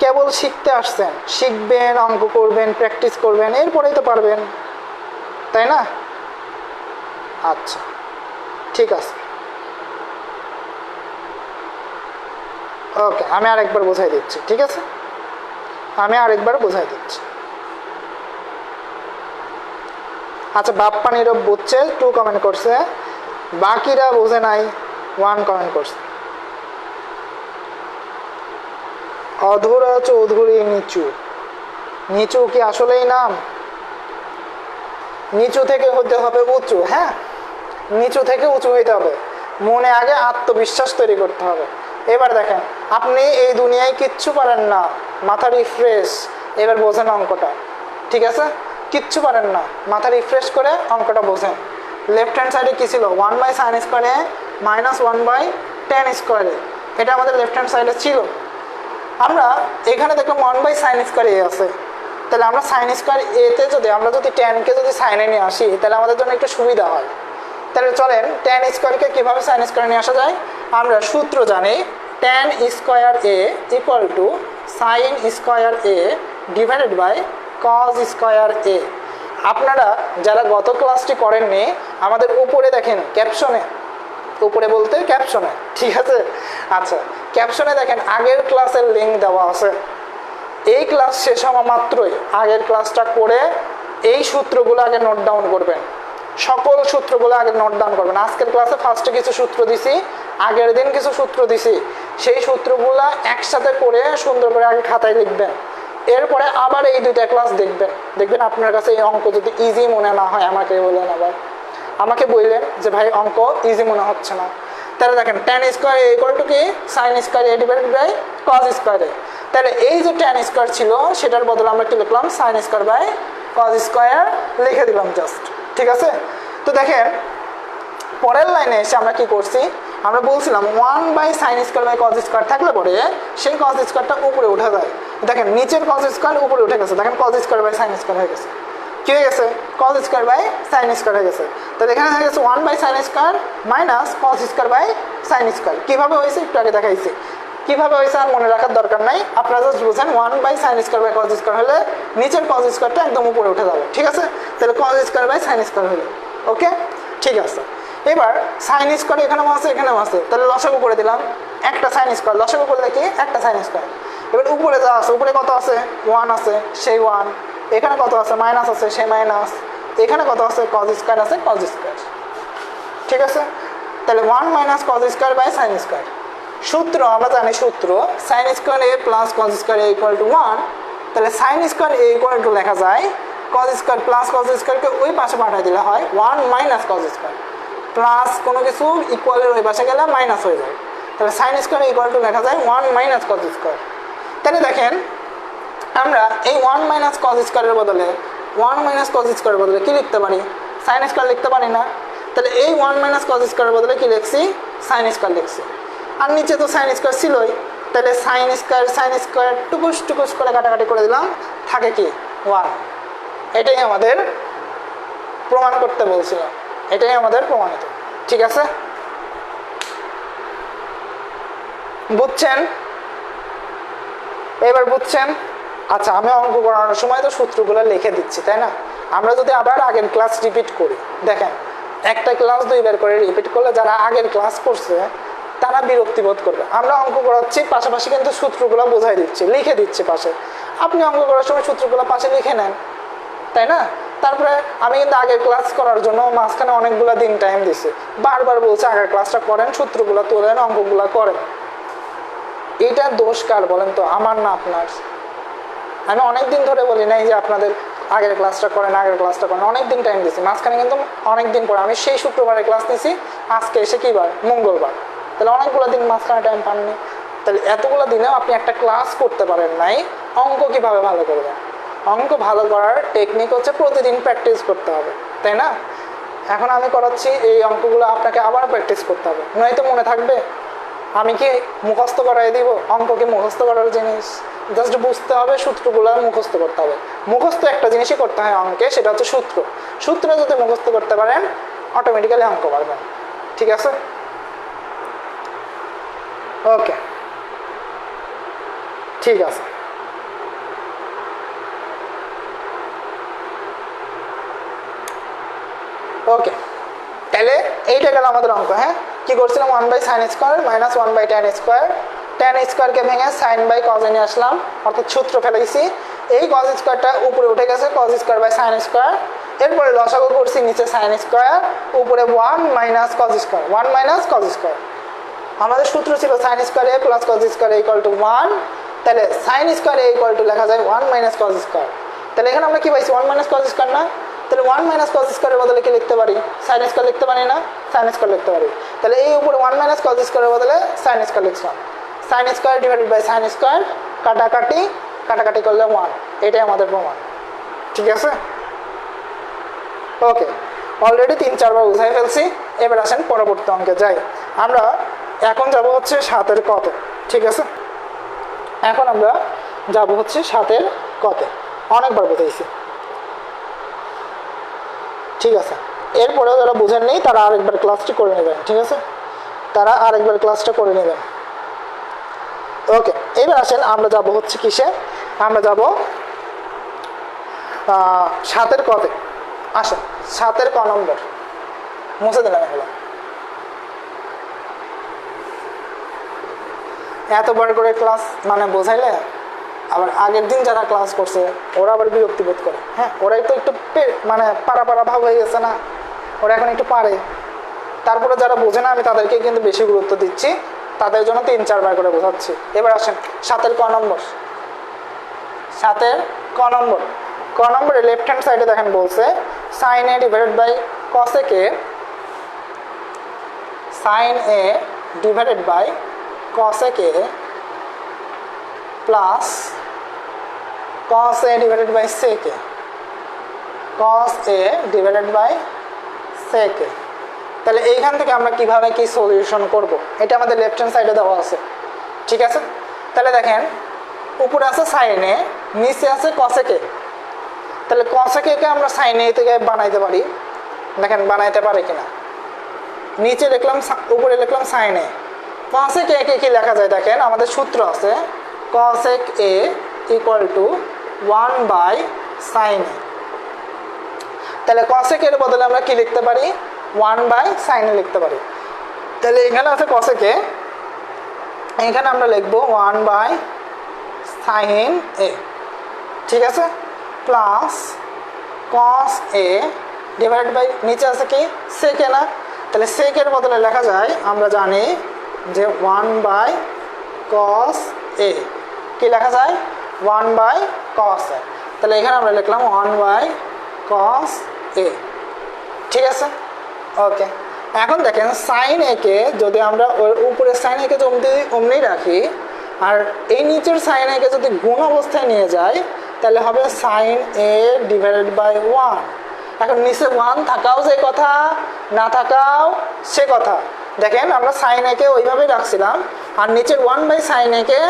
কেবল শিখতে আসছেন, শিখবেন, অঙ্ক করবেন, প্র্যাকটিস করবেন, এরপরেই তো পারবেন, তাই না? আচ্ছা, ঠিক আছে, ওকে, আমি আরেকবার বোঝাই দিচ্ছি। ঠিক আছে, আমি আরেকবার বোঝাই দিচ্ছি। আচ্ছা, বাপ্পা নীরব বুঝছে, 2 কমেন্ট করছে, বাকিরা বোঝে নাই, 1 কমেন্ট করছে। অধরা চৌধুরী নিচু, নিচু কি আসলেই নাম? নিচু থেকে হতে হবে উঁচু। হ্যাঁ, নিচু থেকে উঁচু হইতে হবে, মনে আগে আত্মবিশ্বাস তৈরি করতে হবে। এবার দেখেন, আপনি এই দুনিয়ায় কিচ্ছু পারেন না, মাথা রিফ্রেশ, এবার বোঝেন অঙ্কটা। ঠিক আছে, কিচ্ছু পারেন না, মাথা রিফ্রেশ করে অঙ্কটা বোঝেন। লেফট হ্যান্ড সাইডে কী ছিল? 1 বাই সাইন স্কোয়ারে মাইনাস 1 বাই টেন স্কোয়ারে, এটা আমাদের লেফট হ্যান্ড সাইডে ছিল। আমরা এখানে দেখলাম 1/sin² a আছে, তাহলে আমরা sin² a-তে যদি tan-কে যদি সাইনে নিয়ে আসি তাহলে আমাদের জন্য একটু সুবিধা হয়। তাহলে চলেন tan² কে কীভাবে sin² নিয়ে আসা যায়। আমরা সূত্র জানি tan² a = sin² a divided by cos² a। আপনারা যারা গত ক্লাসটি করেননি আমাদের উপরে দেখেন ক্যাপশনে, উপরে বলতে ক্যাপশনে, ঠিক আছে। আচ্ছা, ক্যাপশনে দেখেন আগের ক্লাসের লিঙ্ক দেওয়া আছে। এই ক্লাস শেষ হওয়া মাত্রই আগের ক্লাসটা করে এই সূত্রগুলো আগে নোট ডাউন করবেন, সকল সূত্রগুলো আগে নোট ডাউন করবেন। আজকের ক্লাসে ফার্স্টে কিছু সূত্র দিছি, আগের দিন কিছু সূত্র দিছি, সেই সূত্রগুলো একসাথে করে সুন্দর করে আগে খাতায় লিখবেন। এরপরে আবার এই দুইটা ক্লাস দেখবেন আপনার কাছে এই অঙ্ক যদি ইজি মনে না হয় আমাকে আমাকে বললেন যে ভাই অঙ্ক ইজি মনে হচ্ছে না, তাহলে দেখেন tan² a = কি sin² a divided by cos² a। তাহলে এই যে tan² ছিল সেটার বদলে আমরা কি লিখলাম sin² বাই cos² লিখে দিলাম জাস্ট, ঠিক আছে। তো দেখেন পরের লাইনে এসে আমরা কি করছি, আমরা বলছিলাম 1/sin² বাই cos² থাকলে পরে সেই cos²টা উপরে উঠে যায়। দেখেন নিচের cos² উপরে উঠে গেছে, দেখেন cos² বাই sin² হয়ে গেছে। কি হয়ে গেছে cos² বাই sin² হয়ে গেছে। তাহলে এখানে হয়ে গেছে 1/sin² minus cos² by sin²। কীভাবে হয়েছে একটু আগে দেখাইছি, কীভাবে হয়েছে আর মনে রাখার দরকার নাই, আপনারা জাস্ট বুঝেন 1/sin² বাই cos² হলে নিচের cos²টা একদম উপরে উঠে যাবে, ঠিক আছে। তাহলে cos² বাই sin² হলো, ওকে, ঠিক আছে। এবার sin² এখানেও আছে, তাহলে লসাগু করে দিলাম, একটা sin² লসাগু করলে কি একটা sin²। এবার উপরে যা আছে, উপরে কত আছে 1 আছে, সেই 1, এখানে কত আছে মাইনাস আছে, সেই মাইনাস, এখানে কত আছে cos² আছে cos², ঠিক আছে। তাহলে 1 - cos² বাই sin²। সূত্র আমরা জানি, সূত্র sin² a plus cos² a = 1। তাহলে sin² a = লেখা যায় cos² প্লাস cos² কে ওই পাশে পাঠিয়ে দিলে হয় 1 - cos², প্লাস কোনো কিছু ইকুয়ালের ওই পাশে গেলে মাইনাস হয়ে যায়। তাহলে sin² a = লেখা যায় 1 - cos²। তাহলে দেখেন আমরা এই 1 - cos² এর বদলে 1 - cos² এর বদলে কি লিখতে পারি sin² লিখতে পারি না। তাহলে এই 1 - cos² এর বদলে কি লিখছি sin² লিখছি, আর নিচে তো sin² ছিলই, তাহলে sin² টুকুস করে কাটাকাটি করে দিলাম, থাকে কি 1। এটাই আমাদের প্রমাণ করতে বলছিলাম, এটাই আমাদের প্রমাণিত, ঠিক আছে, বুঝছেন? এবার বুঝছেন? আচ্ছা, আমি অঙ্ক করানোর সময় তো সূত্রগুলো লিখে দিচ্ছি, তাই না। আমরা যদি আবার আগের ক্লাস রিপিট করি, দেখেন একটা ক্লাস দুইবার করে রিপিট করলে যারা আগের ক্লাস করছে তারা বিরক্তি বোধ করবে। আমরা অঙ্ক করাচ্ছি পাশাপাশি কিন্তু সূত্রগুলো বোঝাই দিচ্ছি, লিখে দিচ্ছি পাশে। আপনি অঙ্ক করার সময় সূত্রগুলো পাশে লিখে নেন, তাই না। তারপরে আমি কিন্তু আগের ক্লাস করার জন্য মাঝখানে অনেকগুলো দিন টাইম দিছি, বারবার বলছে আগের ক্লাসটা করেন, সূত্রগুলো তোলেন, অঙ্কগুলো করেন। এটা দোষ কার বলেন তো, আমার না আপনার? আমি অনেকদিন ধরে বলি নাই যে আপনাদের আগের ক্লাসটা করেন, অনেক দিন টাইম দিছি, মাঝখানে কিন্তু অনেক দিন পরে আমি সেই শুক্রবারে ক্লাস নিছি, আজকে এসে কি বার মঙ্গলবার, তাহলে অনেকগুলো দিন মাঝখানে টাইম পাননি। তাহলে এতগুলো দিনেও আপনি একটা ক্লাস করতে পারেন নাই, অঙ্ক কিভাবে ভালো করবেন? অঙ্ক ভালো করার টেকনিক হচ্ছে প্রতিদিন প্র্যাকটিস করতে হবে, তাই না। এখন আমি করাচ্ছি, এই অঙ্কগুলো আপনাকে আবার প্র্যাকটিস করতে হবে, নয়তো মনে থাকবে? আমি কি মুখস্থ করাই দিব? অঙ্ক কি মুখস্থ করার জিনিস? জাস্ট বুঝতে হবে, সূত্রগুলো মুখস্থ করতে হবে। মুখস্থ একটা জিনিসই করতে হয় অঙ্কে, সেটা হচ্ছে সূত্র যদি মুখস্থ করতে পারেন অটোমেটিক্যালি অঙ্ক পারবেন, ঠিক আছে, ওকে, ঠিক আছে। ওকে, তাহলে এইটা গেল আমাদের অঙ্ক। হ্যাঁ, কি করছিলাম 1/sin² মাইনাস 1/tan², tan² কে ভেঙে sin বাই cos নিয়ে আসলাম, অর্থাৎ সূত্র ফেলাইছি। এই cos²টা উপরে উঠে গেছে cos² বাই sin²। এরপরে লসাগু করছি, নিচে sin², উপরে 1 - cos², 1 - cos²। আমাদের সূত্র ছিল sin² a plus cos² a = 1। তাহলে sin² a = লেখা যায় 1 - cos²। তাহলে এখানে আমরা কি পাইছি 1 - cos² না, তাহলে 1 - cos² এর বদলে কি লিখতে পারি sin² লিখতে পারি না, sin² লিখতে পারি। তাহলে এই উপরে 1 - cos² এর বদলে sin² লিখলাম, sin² ডিভাইডেড বাই sin², কাটাকাটি করলে 1, এটাই আমাদের প্রমাণ, ঠিক আছে, ওকে। অলরেডি 3-4 বার বুঝাই ফেলছি। এবার আসেন পরবর্তী অঙ্কে যাই। আমরা এখন যাব হচ্ছে 7-এর কতে, ঠিক আছে? এখন আমরা যাব হচ্ছে 7-এর কতে, অনেকবার বুঝাইছি, ঠিক আছে? এরপরেও যারা বুঝেননি তারা আরেকবার ক্লাসটি করে নেবেন, ঠিক আছে? তারা আরেকবার ক্লাসটা করে নেবেন। ওকে, এবার আসেন আমরা যাব হচ্ছে কিসে, আমরা যাব 7-এর কতে। আসেন 7-এর ক নম্বর মুছে দিলাম এগুলো। এতবার করে ক্লাস মানে বোঝাইলে আবার আগের দিন যারা ক্লাস করছে ওরা আবার বিরক্তি বোধ করে। হ্যাঁ, ওরাই তো একটু মানে পাড়া ভাব হয়ে গেছে না, ওরা এখন একটু পারে। তারপরে যারা বোঝে না আমি তাদেরকে কিন্তু বেশি গুরুত্ব দিচ্ছি, তাদের জন্য 3-4 বার করে বোঝাচ্ছি। এবার আসেন 7-এর ক নম্বর। 7-এর ক নম্বর, ক নম্বরে লেফট হ্যান্ড সাইডে দেখেন বলছে sine a divided by cosec a, sine a divided by cosec a plus cos a divided by sec a, cos a divided by sec a। তাহলে এইখান থেকে আমরা কিভাবে কি সলিউশন করব, এটা আমাদের লেফট হ্যান্ড সাইডে দেওয়া আছে, ঠিক আছে? তাহলে দেখেন উপরে আছে সাইন এ, নিচে আছে cosec a। তাহলে cosec a কে আমরা সাইন এ থেকে বানাইতে পারি, দেখেন বানাইতে পারে কিনা। নিচে লিখলাম, উপরে লিখলাম সাইন এ। cosec a কে কি লেখা যায় দেখেন, আমাদের সূত্র আছে cosec a equal two 1/sin a। তাহলে cosec এর বদলে আমরা কি লিখতে পারি, 1/sin a লিখতে পারি। তাহলে এখানে আছে cosec a, এখানে আমরা লিখব 1/sin a, ঠিক আছে? Plus cos a divided by নিচে আছে কি sec a না, তাহলে sec এর বদলে লেখা যায় আমরা জানি যে 1/cos a, কি লেখা যায় 1/cos a। তাহলে এখানে আমরা লিখলাম 1/cos a, ঠিক আছে? ওকে, এখন দেখেন সাইন এ কে যদি আমরা ওর উপরে সাইন এ কে অমনি রাখি আর এই নিচের সাইন এ কে যদি গুণ অবস্থায় নিয়ে যাই তাহলে হবে সাইন এ ডিভাইডেড বাই 1। এখন নিচে 1 থাকাও যে কথা, না থাকাও সে কথা। দেখেন আমরা সাইন এ কে ওইভাবেই রাখছিলাম, আর নিচের 1/sin a কে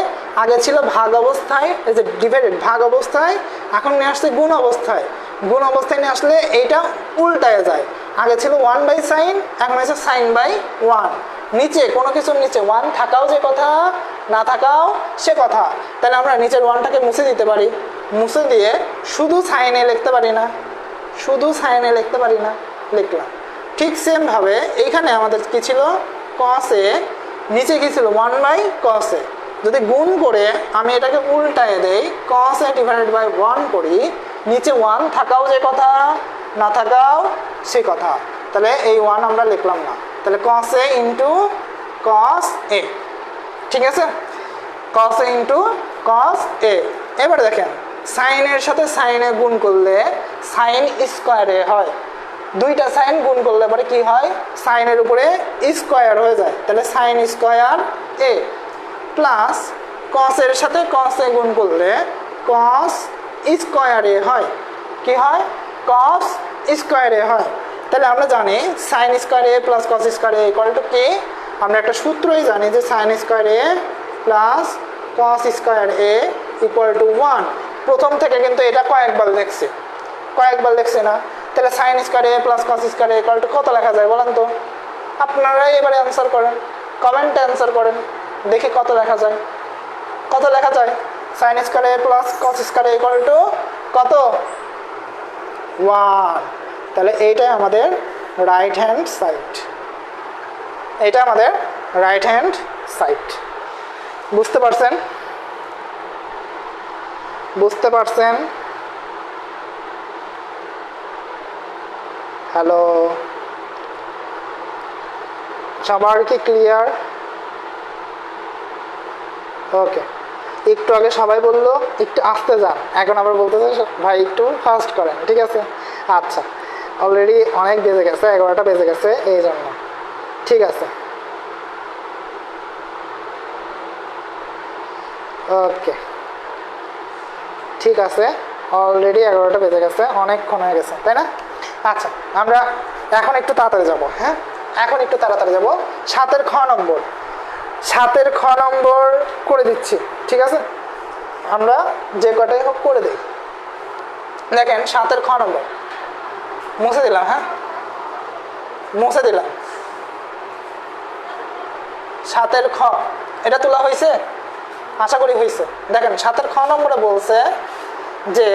আগে ছিল ভাগ অবস্থায়, এই যে ডিভাইডেড ভাগ অবস্থায়, এখন নিয়ে আসছে গুণ অবস্থায়। গুণ অবস্থায় নিয়ে আসলে এইটা উল্টায় যায়, আগে ছিল 1/sin, এখন হয়েছে sin/1। নিচে কোনো কিছুর নিচে 1 থাকাও যে কথা, না থাকাও সে কথা। তাহলে আমরা নিচের 1টাকে মুছে দিতে পারি, মুছে দিয়ে শুধু সাইন এ লিখতে পারি না, শুধু সাইন এ লিখতে পারি না, লিখলাম। ঠিক সেম ভাবে এইখানে আমাদের কি ছিল cos a, নিচে কি ছিল 1/cos a। যদি গুণ করে আমি এটাকে উল্টায় দেই, cos a ডিভাইডেড বাই 1 করি, নিচে 1 থাকাও যে কথা, না থাকাও সে কথা। তাহলে এই 1 আমরা লিখলাম না, তাহলে cos a into cos a, ঠিক আছে? cos a into cos a। এবার দেখেন সাইন এর সাথে সাইন এ গুণ করলে সাইন স্কোয়ারে হয়, দুইটা সাইন গুণ করলে পরে কি হয়, সাইনের উপরে স্কোয়ার হয়ে যায়, তাহলে সাইন স্কোয়ার এ। প্লাস কস এর সাথে কস এ গুণ করলে কস স্কোয়ার এ হয়, কি হয়, কস স্কোয়ার এ হয়। তাহলে আমরা জানি sign square A plus cos square A equal to কি, আমরা একটা সূত্রই জানি যে sign square A plus cos square A equal to 1। প্রথম থেকে কিন্তু এটা কয়েকবার দেখছি না। তাহলে সাইন স্কোয়ার এ প্লাস কস স্কোয়ার এ ইকুয়াল টু কত লেখা যায় বলেন তো? আপনারাই এবারে অ্যান্সার করেন, কমেন্টে অ্যান্সার করেন, দেখি কত লেখা যায়, কত লেখা যায়। সাইন স্কোয়ার এ প্লাস কস স্কোয়ার এ ইকুয়াল টু কত, 1। তাহলে এইটাই আমাদের রাইট হ্যান্ড সাইড, এটা আমাদের রাইট হ্যান্ড সাইড। বুঝতে পারছেন? বুঝতে পারছেন? হ্যালো, সবার কি ক্লিয়ার? ওকে, একটু আগে সবাই বললো একটু আস্তে যান, এখন আবার বলতেছে ভাই একটু ফাস্ট করেন, ঠিক আছে? আচ্ছা, অলরেডি অনেক বেজে গেছে, 11টা বেজে গেছে, এই জন্য ঠিক আছে। ওকে, ঠিক আছে, অলরেডি 11টা বেজে গেছে, অনেকক্ষণ হয়ে গেছে, তাই না? আচ্ছা, আমরা এখন একটু তাড়াতাড়ি যাব। হ্যাঁ, এখন একটু তাড়াতাড়ি যাব। 7-এর খ নম্বর, 7-এর খ নম্বর করে দিচ্ছি, ঠিক আছে? আমরা যে কটাই হোক করে দিই। দেখেন 7-এর খ নম্বর মুছে দিলাম, হ্যাঁ মুছে দিলাম। 7-এর খ এটা তোলা হয়েছে, আশা করি হয়েছে। দেখেন 7-এর খ নম্বরে বলছে যে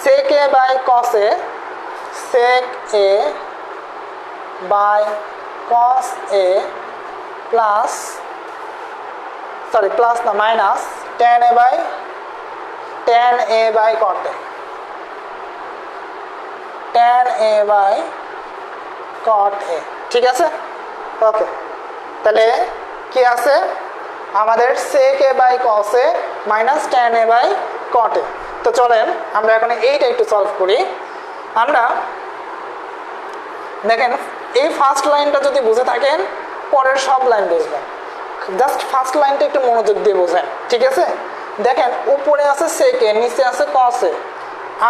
sec a by cos a, sec a by cos a plus plus না minus tan a by cot a, tan a by cot a, ঠিক আছে? ওকে, তাহলে কি আছে আমাদের sec a by cos a minus tan a by cot a। তো চলেন আমরা এখন এইটা একটু সলভ করি। আমরা দেখেন এই ফার্স্ট লাইনটা যদি বুঝে থাকেন পরের সব লাইন বুঝবেন, জাস্ট ফার্স্ট লাইনটা একটু মনোযোগ দিয়ে বোঝেন, ঠিক আছে? দেখেন উপরে আছে sec a, নিচে আছে cos a।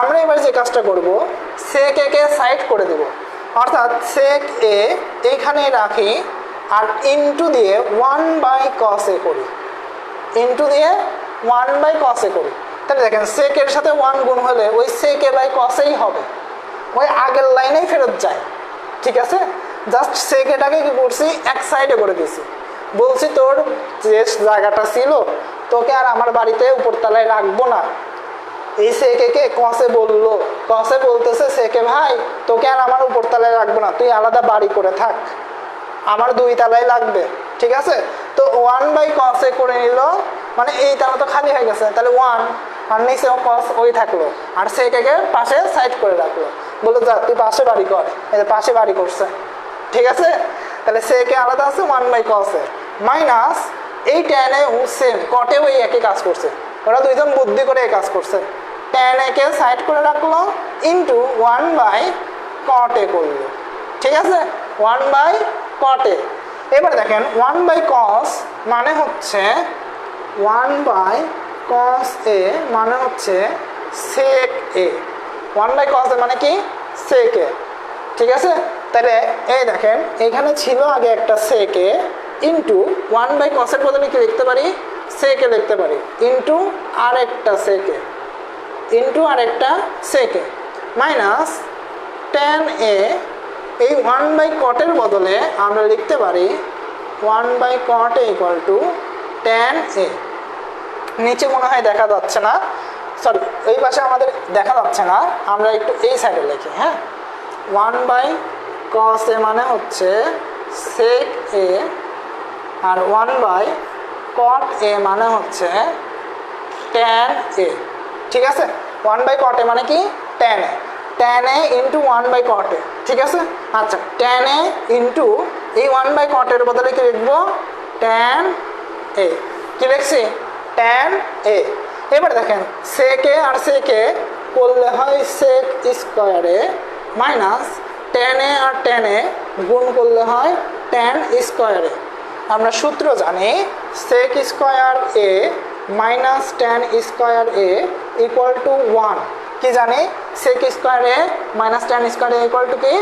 আমরা এবার যে কাজটা করব sec a কে সাইড করে দেব, অর্থাৎ sec a এইখানে রাখি আর ইনটু দিয়ে 1 cos a করি, ইনটু দিয়ে 1 cos a করি। তাহলে দেখেন sec এর সাথে 1 গুণ হলে ওই sec a cos a হবে, ওই আগের লাইনেই ফেরত যায়, ঠিক আছে? জাস্ট sec এটাকে কি করছি এক সাইডে করে দিয়েছি, বলছি তোর যে জায়গাটা ছিল তোকে আর আমার বাড়িতে উপরতলায় রাখবো না। এই sec a K cos a বললো, cos a বলতেছে sec a ভাই তোকে আর আমার উপরতলায় রাখবো না, তুই আলাদা বাড়ি করে থাক, আমার 2 তলায় লাগবে, ঠিক আছে? তো 1 cos a করে নিল, মানে এই তালা তো খালি হয়ে গেছে, তাহলে 1 আর নিচেও cos ওই থাকলো, আর sec a কে পাশে সাইড করে রাখলো, বললো যা তুই পাশে বাড়ি কর, এই যে পাশে বাড়ি করছে, ঠিক আছে? তাহলে sec a আলাদা আছে 1 cos a মাইনাস এই tan a same cot a ওই একই কাজ করছে, ওরা দুইজন বুদ্ধি করে এই কাজ করছে, tan a কে সাইড করে রাখলো ইন্টু 1 cot a করলো, ঠিক আছে? 1 cot a। এবার দেখেন 1 cos মানে হচ্ছে 1 cos a মানে হচ্ছে sec a, 1 cos a মানে কি sec a, ঠিক আছে? তাহলে এই দেখেন এখানে ছিল আগে একটা sec a ইন্টু 1 cos এর বদলে কি লিখতে পারি sec a লিখতে পারি, ইন্টু আরেকটা sec a, ইন্টু আরেকটা sec a minus tan a, এই 1 cot এর বদলে আমরা লিখতে পারি 1 cot a equal two tan a। নিচে মনে হয় দেখা যাচ্ছে না, সরি এই পাশে আমাদের দেখা যাচ্ছে না, আমরা একটু এই সাইডে লিখি, হ্যাঁ 1 cos a মানে হচ্ছে sec a R 1 cot a মানে হচ্ছে tan a, ঠিক আছে? 1 cot a মানে কি tan a, tan a into 1 cot a, ঠিক আছে? আচ্ছা tan a ইন্টু এই 1 cot এর বদলে কি লিখবো tan a, কি লিখছি tan a। এবার দেখেন sec a R sec a করলে হয় sec square a minus tan a আর tan a গুণ করলে হয় tan স্কয়ার a। আমরা সূত্র জানি sec square a minus tan square a equal to 1, কি জানি sec square a minus tan square a equal to কি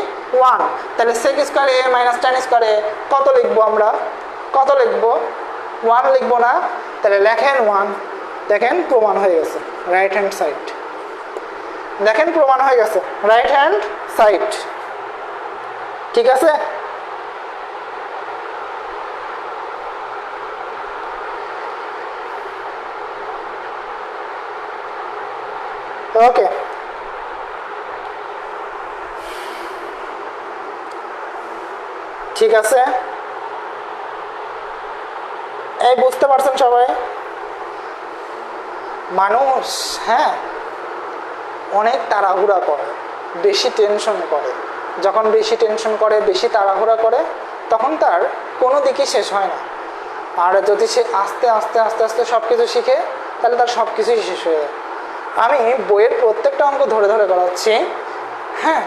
1। তাহলে sec square a minus tan square a কত লিখবো আমরা, কত লিখবো 1 লিখবো না? তাহলে লেখেন 1, দেখেন প্রমাণ হয়ে গেছে রাইট হ্যান্ড সাইড, দেখেন প্রমাণ হয়ে গেছে রাইট হ্যান্ড সাইড, ঠিক আছে? ওকে, ঠিক আছে, এই বুঝতে পারছেন সবাই? মানুষ হ্যাঁ অনেক তাড়াহুড়া করে, বেশি টেনশন করে, যখন বেশি টেনশন করে বেশি তাড়াহুড়া করে তখন তার কোনো দিকই শেষ হয় না। আর যদি সে আস্তে আস্তে আস্তে আস্তে সব কিছু শিখে তাহলে তার সব কিছুই শেষ হয়ে যায়। আমি বইয়ের প্রত্যেকটা অঙ্ক ধরে ধরে করাচ্ছি, হ্যাঁ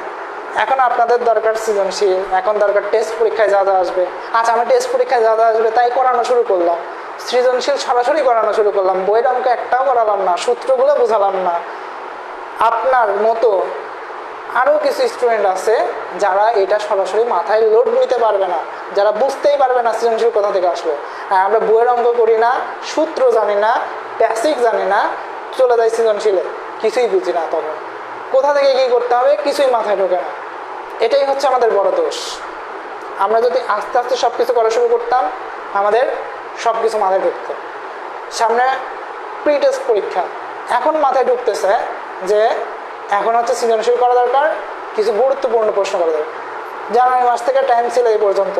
এখন আপনাদের দরকার সৃজনশীল, এখন দরকার টেস্ট পরীক্ষায় যা যা আসবে। আচ্ছা আমি টেস্ট পরীক্ষায় যা যা আসবে তাই করানো শুরু করলাম, সৃজনশীল সরাসরি করানো শুরু করলাম, বইয়ের অঙ্ক একটাও করালাম না, সূত্রগুলো বোঝালাম না। আপনার মতো আরও কিছু স্টুডেন্ট আছে যারা এটা সরাসরি মাথায় লোড নিতে পারবে না, যারা বুঝতেই পারবে না সৃজনশীল কোথা থেকে আসলো। আমরা বইয়ের অঙ্ক করি না, সূত্র জানি না, বেসিক জানি না, চলে যাই সৃজনশীলে, কিছুই বুঝি না, তখন কোথা থেকে কী করতে হবে কিছুই মাথায় ঢোকে না। এটাই হচ্ছে আমাদের বড় দোষ। আমরা যদি আস্তে আস্তে সব কিছু করা শুরু করতাম, আমাদের সব কিছু মাথায় ঢুকত। সামনে প্রি টেস্ট পরীক্ষা, এখন মাথায় ঢুকতেছে যে এখন হচ্ছে সৃজনশীল করা দরকার, কিছু গুরুত্বপূর্ণ প্রশ্ন করা দরকার। জানুয়ারি মাস থেকে টাইম ছিল এই পর্যন্ত,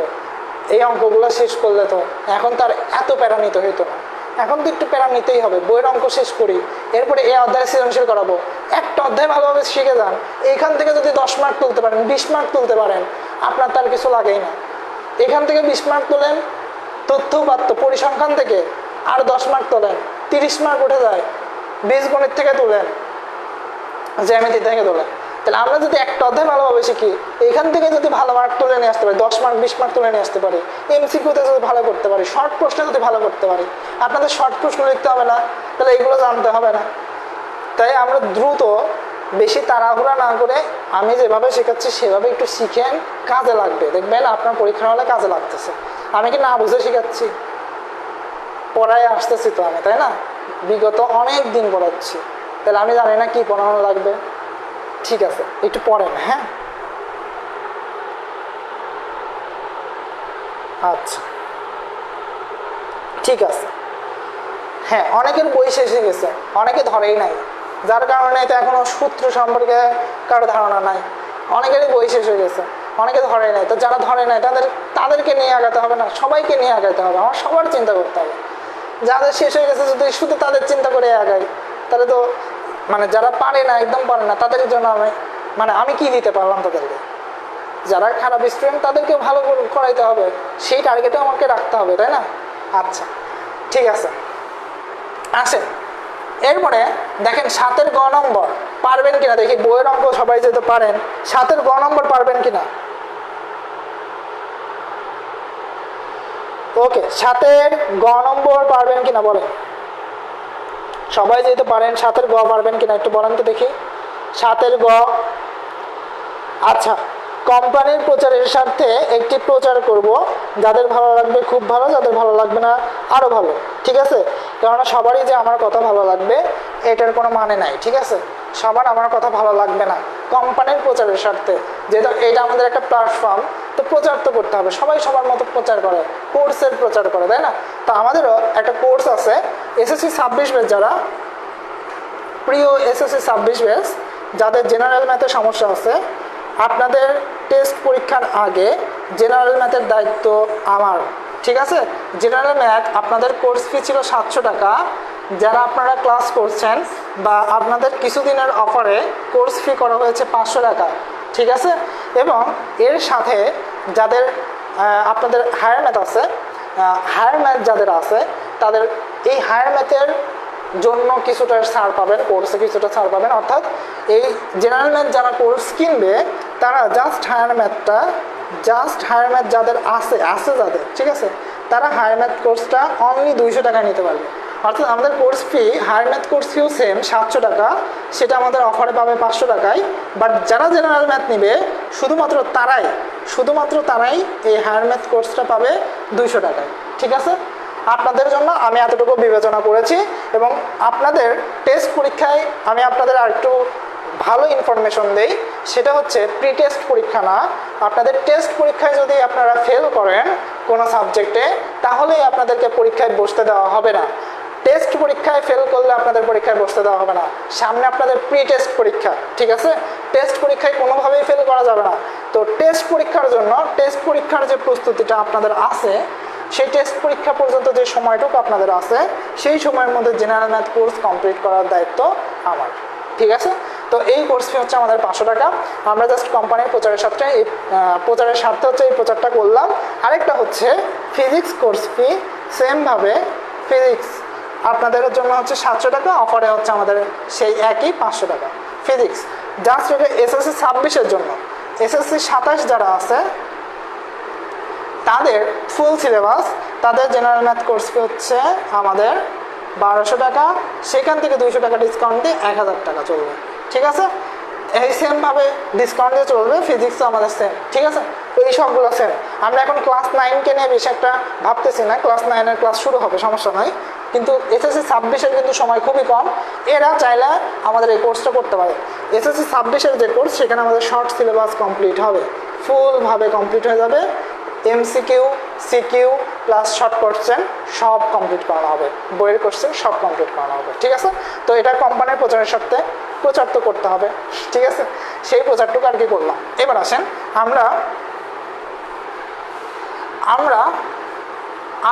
এই অঙ্কগুলো শেষ করলে তো এখন তার এত প্যারা নিতে হইতো না। এখন তো একটু প্যারা নিতেই হবে, বইয়ের অঙ্ক শেষ করি, এরপরে এই অধ্যায় সৃজনশীল করাবো, একটা অধ্যায় ভালোভাবে শিখে যান, এইখান থেকে যদি 10 মার্ক তুলতে পারেন, 20 মার্ক তুলতে পারেন, আপনার তার কিছু লাগেই না। এখান থেকে 20 মার্ক তোলেন তথ্য উপাত্ত পরিসংখ্যান থেকে, আর 10 মার্ক তোলেন, 30 মার্ক উঠে যায়। বীজগণিত থেকে তোলেন, জ্যামিতি থেকে তোলেন। তাহলে আমরা যদি একটা অধ্যায় ভালোভাবে শিখি, এখান থেকে যদি ভালো মার্ক তুলে নিয়ে আসতে পারি, 10 মার্ক 20 মার্ক তুলে নিয়ে আসতে পারি, এমসিকিউতে যদি ভালো করতে পারি, শর্ট প্রশ্নে যদি ভালো করতে পারি, আপনাদের শর্ট প্রশ্ন লিখতে হবে না, তাহলে এগুলো জানতে হবে না। তাই আমরা দ্রুত, বেশি তাড়াহুড়া না করে আমি যেভাবে শেখাচ্ছি সেভাবে একটু শিখেন, কাজে লাগবে, দেখবেন আপনার পরীক্ষার হলে কাজে লাগতেছে। আমি কি না বুঝে শেখাচ্ছি? পড়ায় আসতেছি তো আমি, তাই না? বিগত অনেক দিন পড়াচ্ছি, তাহলে আমি জানি না কি পড়ানো লাগবে। ঠিক আছে, একটু পড়েন। হ্যাঁ, আচ্ছা, ঠিক আছে। হ্যাঁ, অনেকের বই শেষ হয়ে গেছে, অনেকে ধরেই নাই, যার কারণে তো এখনো সূত্র সম্পর্কে কারো ধারণা নাই। অনেকেরই বই শেষ হয়ে গেছে, অনেকে ধরে নাই। তো যারা ধরে নাই তাদেরকে নিয়ে আগাতে হবে না, সবাইকে নিয়ে আগাতে হবে। আমার সবার চিন্তা করতে হবে। যাদের শেষ হয়ে গেছে যদি শুধু তাদের চিন্তা করে আগাই, তাহলে তো যারা পারে না, একদম পারে না, তাদের জন্য আমি কি দিতে পারলাম তাদেরকে? যারা খারাপ স্টুডেন্ট তাদেরকে ভালো করাইতে হবে, সেই টার্গেটও আমাকে রাখতে হবে, তাই না? আচ্ছা, ঠিক আছে, আসেন। এরপরে দেখেন 7-এর গ নম্বর পারবেন কিনা দেখি। বইয়ের অঙ্ক সবাই যেতে পারেন, 7-এর গ নম্বর পারবেন কিনা? ওকে, 7-এর গ নম্বর পারবেন কিনা বলেন। সবাই যেতে পারেন, 7-এর গ পারবেন কিনা একটু বলেন তো দেখি। 7-এর গ, আচ্ছা, কোম্পানির প্রচারের স্বার্থে একটি প্রচার করব, যাদের ভালো লাগবে খুব ভালো, যাদের ভালো লাগবে না আরও ভালো। ঠিক আছে, কেননা সবারই যে আমার কথা ভালো লাগবে এটার কোনো মানে নাই। ঠিক আছে, সবার আমার কথা ভালো লাগবে না। কোম্পানির প্রচারের স্বার্থে, যেহেতু এটা আমাদের একটা প্ল্যাটফর্ম, তো প্রচার তো করতে হবে, সবাই সবার মতো প্রচার করে, কোর্সের প্রচার করে, তাই না? তো আমাদেরও একটা কোর্স আছে এসএসসি 26 ব্যাচ, যারা প্রিয় এসএসসি 26 ব্যাচ, যাদের জেনারেল ম্যাথে সমস্যা আছে, আপনাদের টেস্ট পরীক্ষার আগে জেনারেল ম্যাথের দায়িত্ব আমার। ঠিক আছে, জেনারেল ম্যাথ আপনাদের কোর্স ফি ছিল 700 টাকা। যারা আপনারা ক্লাস করছেন বা আপনাদের কিছুদিনের অফারে কোর্স ফি করা হয়েছে 500 টাকা। ঠিক আছে, এবং এর সাথে যাদের আপনাদের হায়ার ম্যাথ আছে, হায়ার ম্যাথ যাদের আছে তাদের এই হায়ার ম্যাথের জন্য কিছুটা ছাড় পাবেন, কোর্সে কিছুটা ছাড় পাবেন। অর্থাৎ এই জেনারেল ম্যাথ যারা কোর্স কিনবে তারা জাস্ট হায়ার ম্যাথ যাদের আছে যাদের, ঠিক আছে, তারা হায়ার ম্যাথ কোর্সটা অনলি 200 টাকায় নিতে পারবে। অর্থাৎ আমাদের course fee, higher math course ফিও সেম 700 টাকা, সেটা আমাদের অফারে পাবে 500 টাকায়। বাট যারা জেনারেল ম্যাথ নিবে শুধুমাত্র তারাই এই হায়ার ম্যাথ কোর্সটা পাবে 200 টাকায়। ঠিক আছে, আপনাদের জন্য আমি এতটুকু বিবেচনা করেছি। এবং আপনাদের টেস্ট পরীক্ষায় আমি আপনাদের আর একটু ভালো ইনফরমেশন দেই, সেটা হচ্ছে প্রি টেস্ট পরীক্ষা না। আপনাদের টেস্ট পরীক্ষায় যদি আপনারা ফেল করেন কোনো সাবজেক্টে, তাহলেই আপনাদেরকে পরীক্ষায় বসতে দেওয়া হবে না। টেস্ট পরীক্ষায় ফেল করলে আপনাদের পরীক্ষায় বসতে দেওয়া হবে না। সামনে আপনাদের প্রি টেস্ট পরীক্ষা, ঠিক আছে? টেস্ট পরীক্ষায় কোনোভাবেই ফেল করা যাবে না। তো টেস্ট পরীক্ষার জন্য, টেস্ট পরীক্ষার যে প্রস্তুতিটা আপনাদের আছে, সেই টেস্ট পরীক্ষা পর্যন্ত যে সময়টুকু আপনাদের আছে, সেই সময়ের মধ্যে জেনারেল ম্যাথ কোর্স কমপ্লিট করার দায়িত্ব আমার। ঠিক আছে, তো এই কোর্স ফি হচ্ছে আমাদের 500 টাকা। আমরা জাস্ট কোম্পানির প্রচারের স্বার্থে হচ্ছে এই প্রচারটা করলাম। আরেকটা হচ্ছে ফিজিক্স কোর্স ফি, সেমভাবে ফিজিক্স আপনাদের জন্য হচ্ছে 700 টাকা, অফারে হচ্ছে আমাদের সেই একই 500 টাকা ফিজিক্স। জাস্ট এটা এসএসসি 26-এর জন্য। এসএসসি 27 যারা আছে তাদের ফুল সিলেবাস, তাদের জেনারেল ম্যাথ কোর্স ফি হচ্ছে আমাদের 1200 টাকা, সেখান থেকে 200 টাকা ডিসকাউন্ট দিয়ে 1000 টাকা চলবে। ঠিক আছে, এই সেম ভাবে ডিসকাউন্ট দিয়ে চলবে, ফিজিক্সও আমাদের সেম, ঠিক আছে? তো এই সবগুলো সেম। আমরা এখন ক্লাস 9কে নিয়ে বেশি একটা ভাবতেছি না, ক্লাস 9-এর ক্লাস শুরু হবে, সমস্যা নয়। কিন্তু এসএসসি 26-এর কিন্তু সময় খুবই কম, এরা চাইলে আমাদের এই কোর্সটা করতে পারে। এসএসসি 26-এর যে কোর্স, সেখানে আমাদের শর্ট সিলেবাস কমপ্লিট হবে, ফুলভাবে কমপ্লিট হয়ে যাবে। MCQ, CQ plus short question সব কমপ্লিট করানো হবে, বইয়ের কোশ্চেন সব কমপ্লিট করানো হবে, ঠিক আছে? তো এটা কোম্পানির প্রচারের সাথে প্রচার তো করতে হবে, ঠিক আছে? সেই প্রচারটুকু আর কি করলাম। এবার আসেন আমরা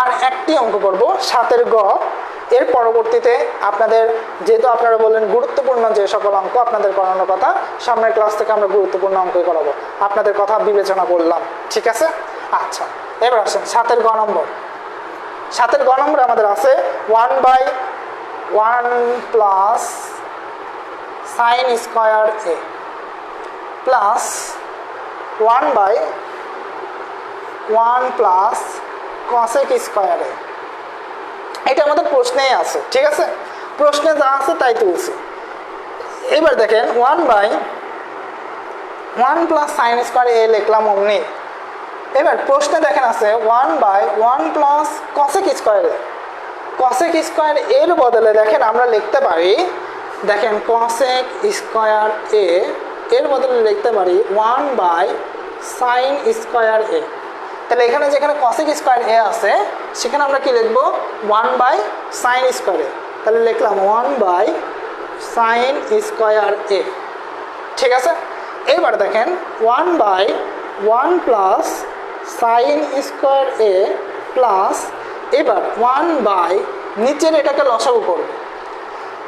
আর একটি অঙ্ক করব 7-এর গ। এর পরবর্তীতে আপনাদের, যেহেতু আপনারা বললেন গুরুত্বপূর্ণ যে সকল অঙ্ক আপনাদের করানোর কথা, সামনের ক্লাস থেকে আমরা গুরুত্বপূর্ণ অঙ্কই করাবো, আপনাদের কথা বিবেচনা করলাম, ঠিক আছে? আচ্ছা, এবার আসেন 7-এর গ নম্বর। 7-এর গ নম্বর আমাদের আছে 1/1 প্লাস সাইন স্কোয়ার এ প্লাস 1/1 প্লাস কসেক স্কোয়ার এ। এটা আমাদের প্রশ্নেই আছে, ঠিক আছে? প্রশ্নে যা আছে তাই তুলছি। এবার দেখেন 1/1 প্লাস সাইন স্কোয়ার এ লিখলাম অমনি। এবার প্রশ্নে দেখেন আছে 1/1 প্লাস কসেক স্কোয়ার এ। কসেক স্কোয়ার এর বদলে দেখেন আমরা লিখতে পারি, দেখেন কসেক স্কোয়ার এ এর বদলে লিখতে পারি 1/সাইন স্কোয়ার এ। তাহলে এখানে যেখানে কসেক স্কোয়ার এ আছে, সেখানে আমরা কি লিখবো? 1/সাইন স্কোয়ার এ। তাহলে লিখলাম 1/সাইন স্কোয়ার এ, ঠিক আছে? এবার দেখেন 1/1 প্লাস সাইন স্কোয়ার এ প্লাস, এবার 1/ নিচের এটাকে লসাগু করব।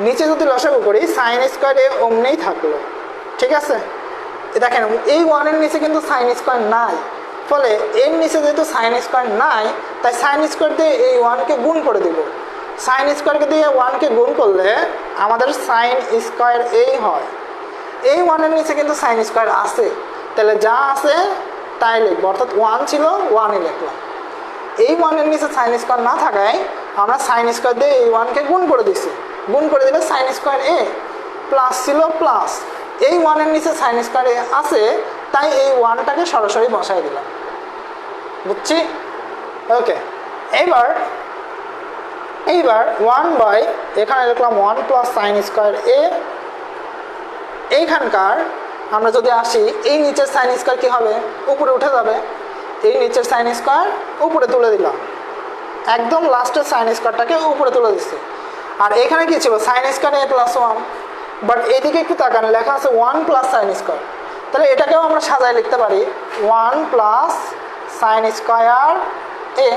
নিচে যদি লসাগু করি সাইন স্কোয়ার এ অমনেই থাকলো, ঠিক আছে? দেখেন এই 1-এর নিচে কিন্তু সাইন স্কোয়ার নাই, ফলে এর নিচে যেহেতু সাইন স্কোয়ার নাই, তাই সাইন স্কোয়ার দিয়ে এই 1কে গুণ করে দিব। সাইন স্কোয়ারকে দিয়ে 1কে গুণ করলে আমাদের সাইন স্কোয়ার এই হয়। এই 1-এর নিচে কিন্তু সাইন স্কোয়ার আছে, তাহলে যা আছে তাই লিখবো, অর্থাৎ 1 ছিল 1-ই লিখলাম। এই 1-এর নিচে সাইন স্কোয়ার না থাকায় আমরা সাইন স্কোয়ার দিয়ে এই 1কে গুণ করে দিছি। গুণ করে দিলে সাইন স্কোয়ার এ প্লাস ছিল প্লাস, এই 1-এর নিচে সাইন স্কোয়ার এ আছে, তাই এই 1টাকে সরাসরি বসাই দিলাম, বুঝছি? ওকে, এইবার 1/, এখানে লিখলাম 1 প্লাস সাইন স্কোয়ার এ। এইখানকার আমরা যদি আসি, এই নিচের সাইন স্কোয়ার কি হবে? উপরে উঠে যাবে। এই নিচের সাইন স্কোয়ার উপরে তুলে দিলাম, একদম লাস্টের সাইন স্কোয়ারটাকে উপরে তুলে দিচ্ছি। আর এখানে কি ছিল? Sign square A plus 1, but এদিকে একটু তাকান, লেখা আছে 1 প্লাস সাইন স্কোয়ার। তাহলে এটাকেও আমরা সাজায় লিখতে পারি 1 প্লাস সাইন স্কোয়ার এ।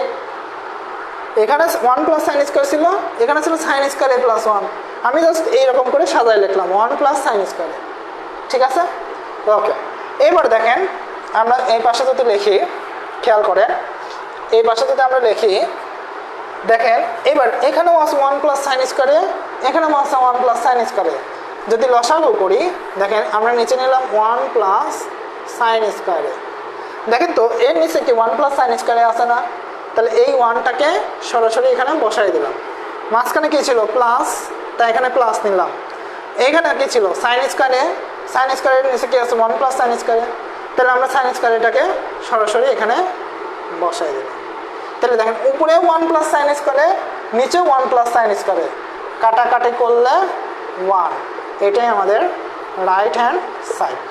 এখানে 1 প্লাস সাইন স্কোয়ার ছিল, এখানে ছিল সাইন স্কোয়ার এ প্লাস 1। আমি জাস্ট এইরকম করে সাজায় লিখলাম 1 প্লাস সাইন স্কোয়ার এ, ঠিক আছে? ওকে, এবার দেখেন আমরা এই পাশে যদি লিখি, খেয়াল করেন এই পাশে যদি আমরা লিখি, দেখেন এবার এখানেও আছে 1 প্লাস সাইন স্কোয়ার এ, এখানেও আছে 1 প্লাস সাইন স্কোয়ার এ। যদি লসাগু করি, দেখেন আমরা নিচে নিলাম 1 প্লাস সাইন স্কোয়ার এ। দেখেন তো এর নিচে কি 1 প্লাস সাইন স্কোয়ার এ আছে না? তাহলে এই 1টাকে সরাসরি এখানে বসাই দিলাম। মাঝখানে কি ছিল? প্লাস, তাই এখানে প্লাস নিলাম। এইখানে কি ছিল? সাইন স্কোয়ার এ। সাইন স্কোয়ারের নিচে কি আছে? 1 প্লাস সাইন স্কোয়ার এ। তাহলে আমরা সাইন স্কোয়ার এটাকে সরাসরি এখানে বসাই দিলাম। তাহলে দেখেন উপরে 1 প্লাস সাইন স্কোয়ার এ, নিচে 1 প্লাস সাইন স্কোয়ার এ, কাটাকাটি করলে 1। এটাই আমাদের রাইট হ্যান্ড সাইড,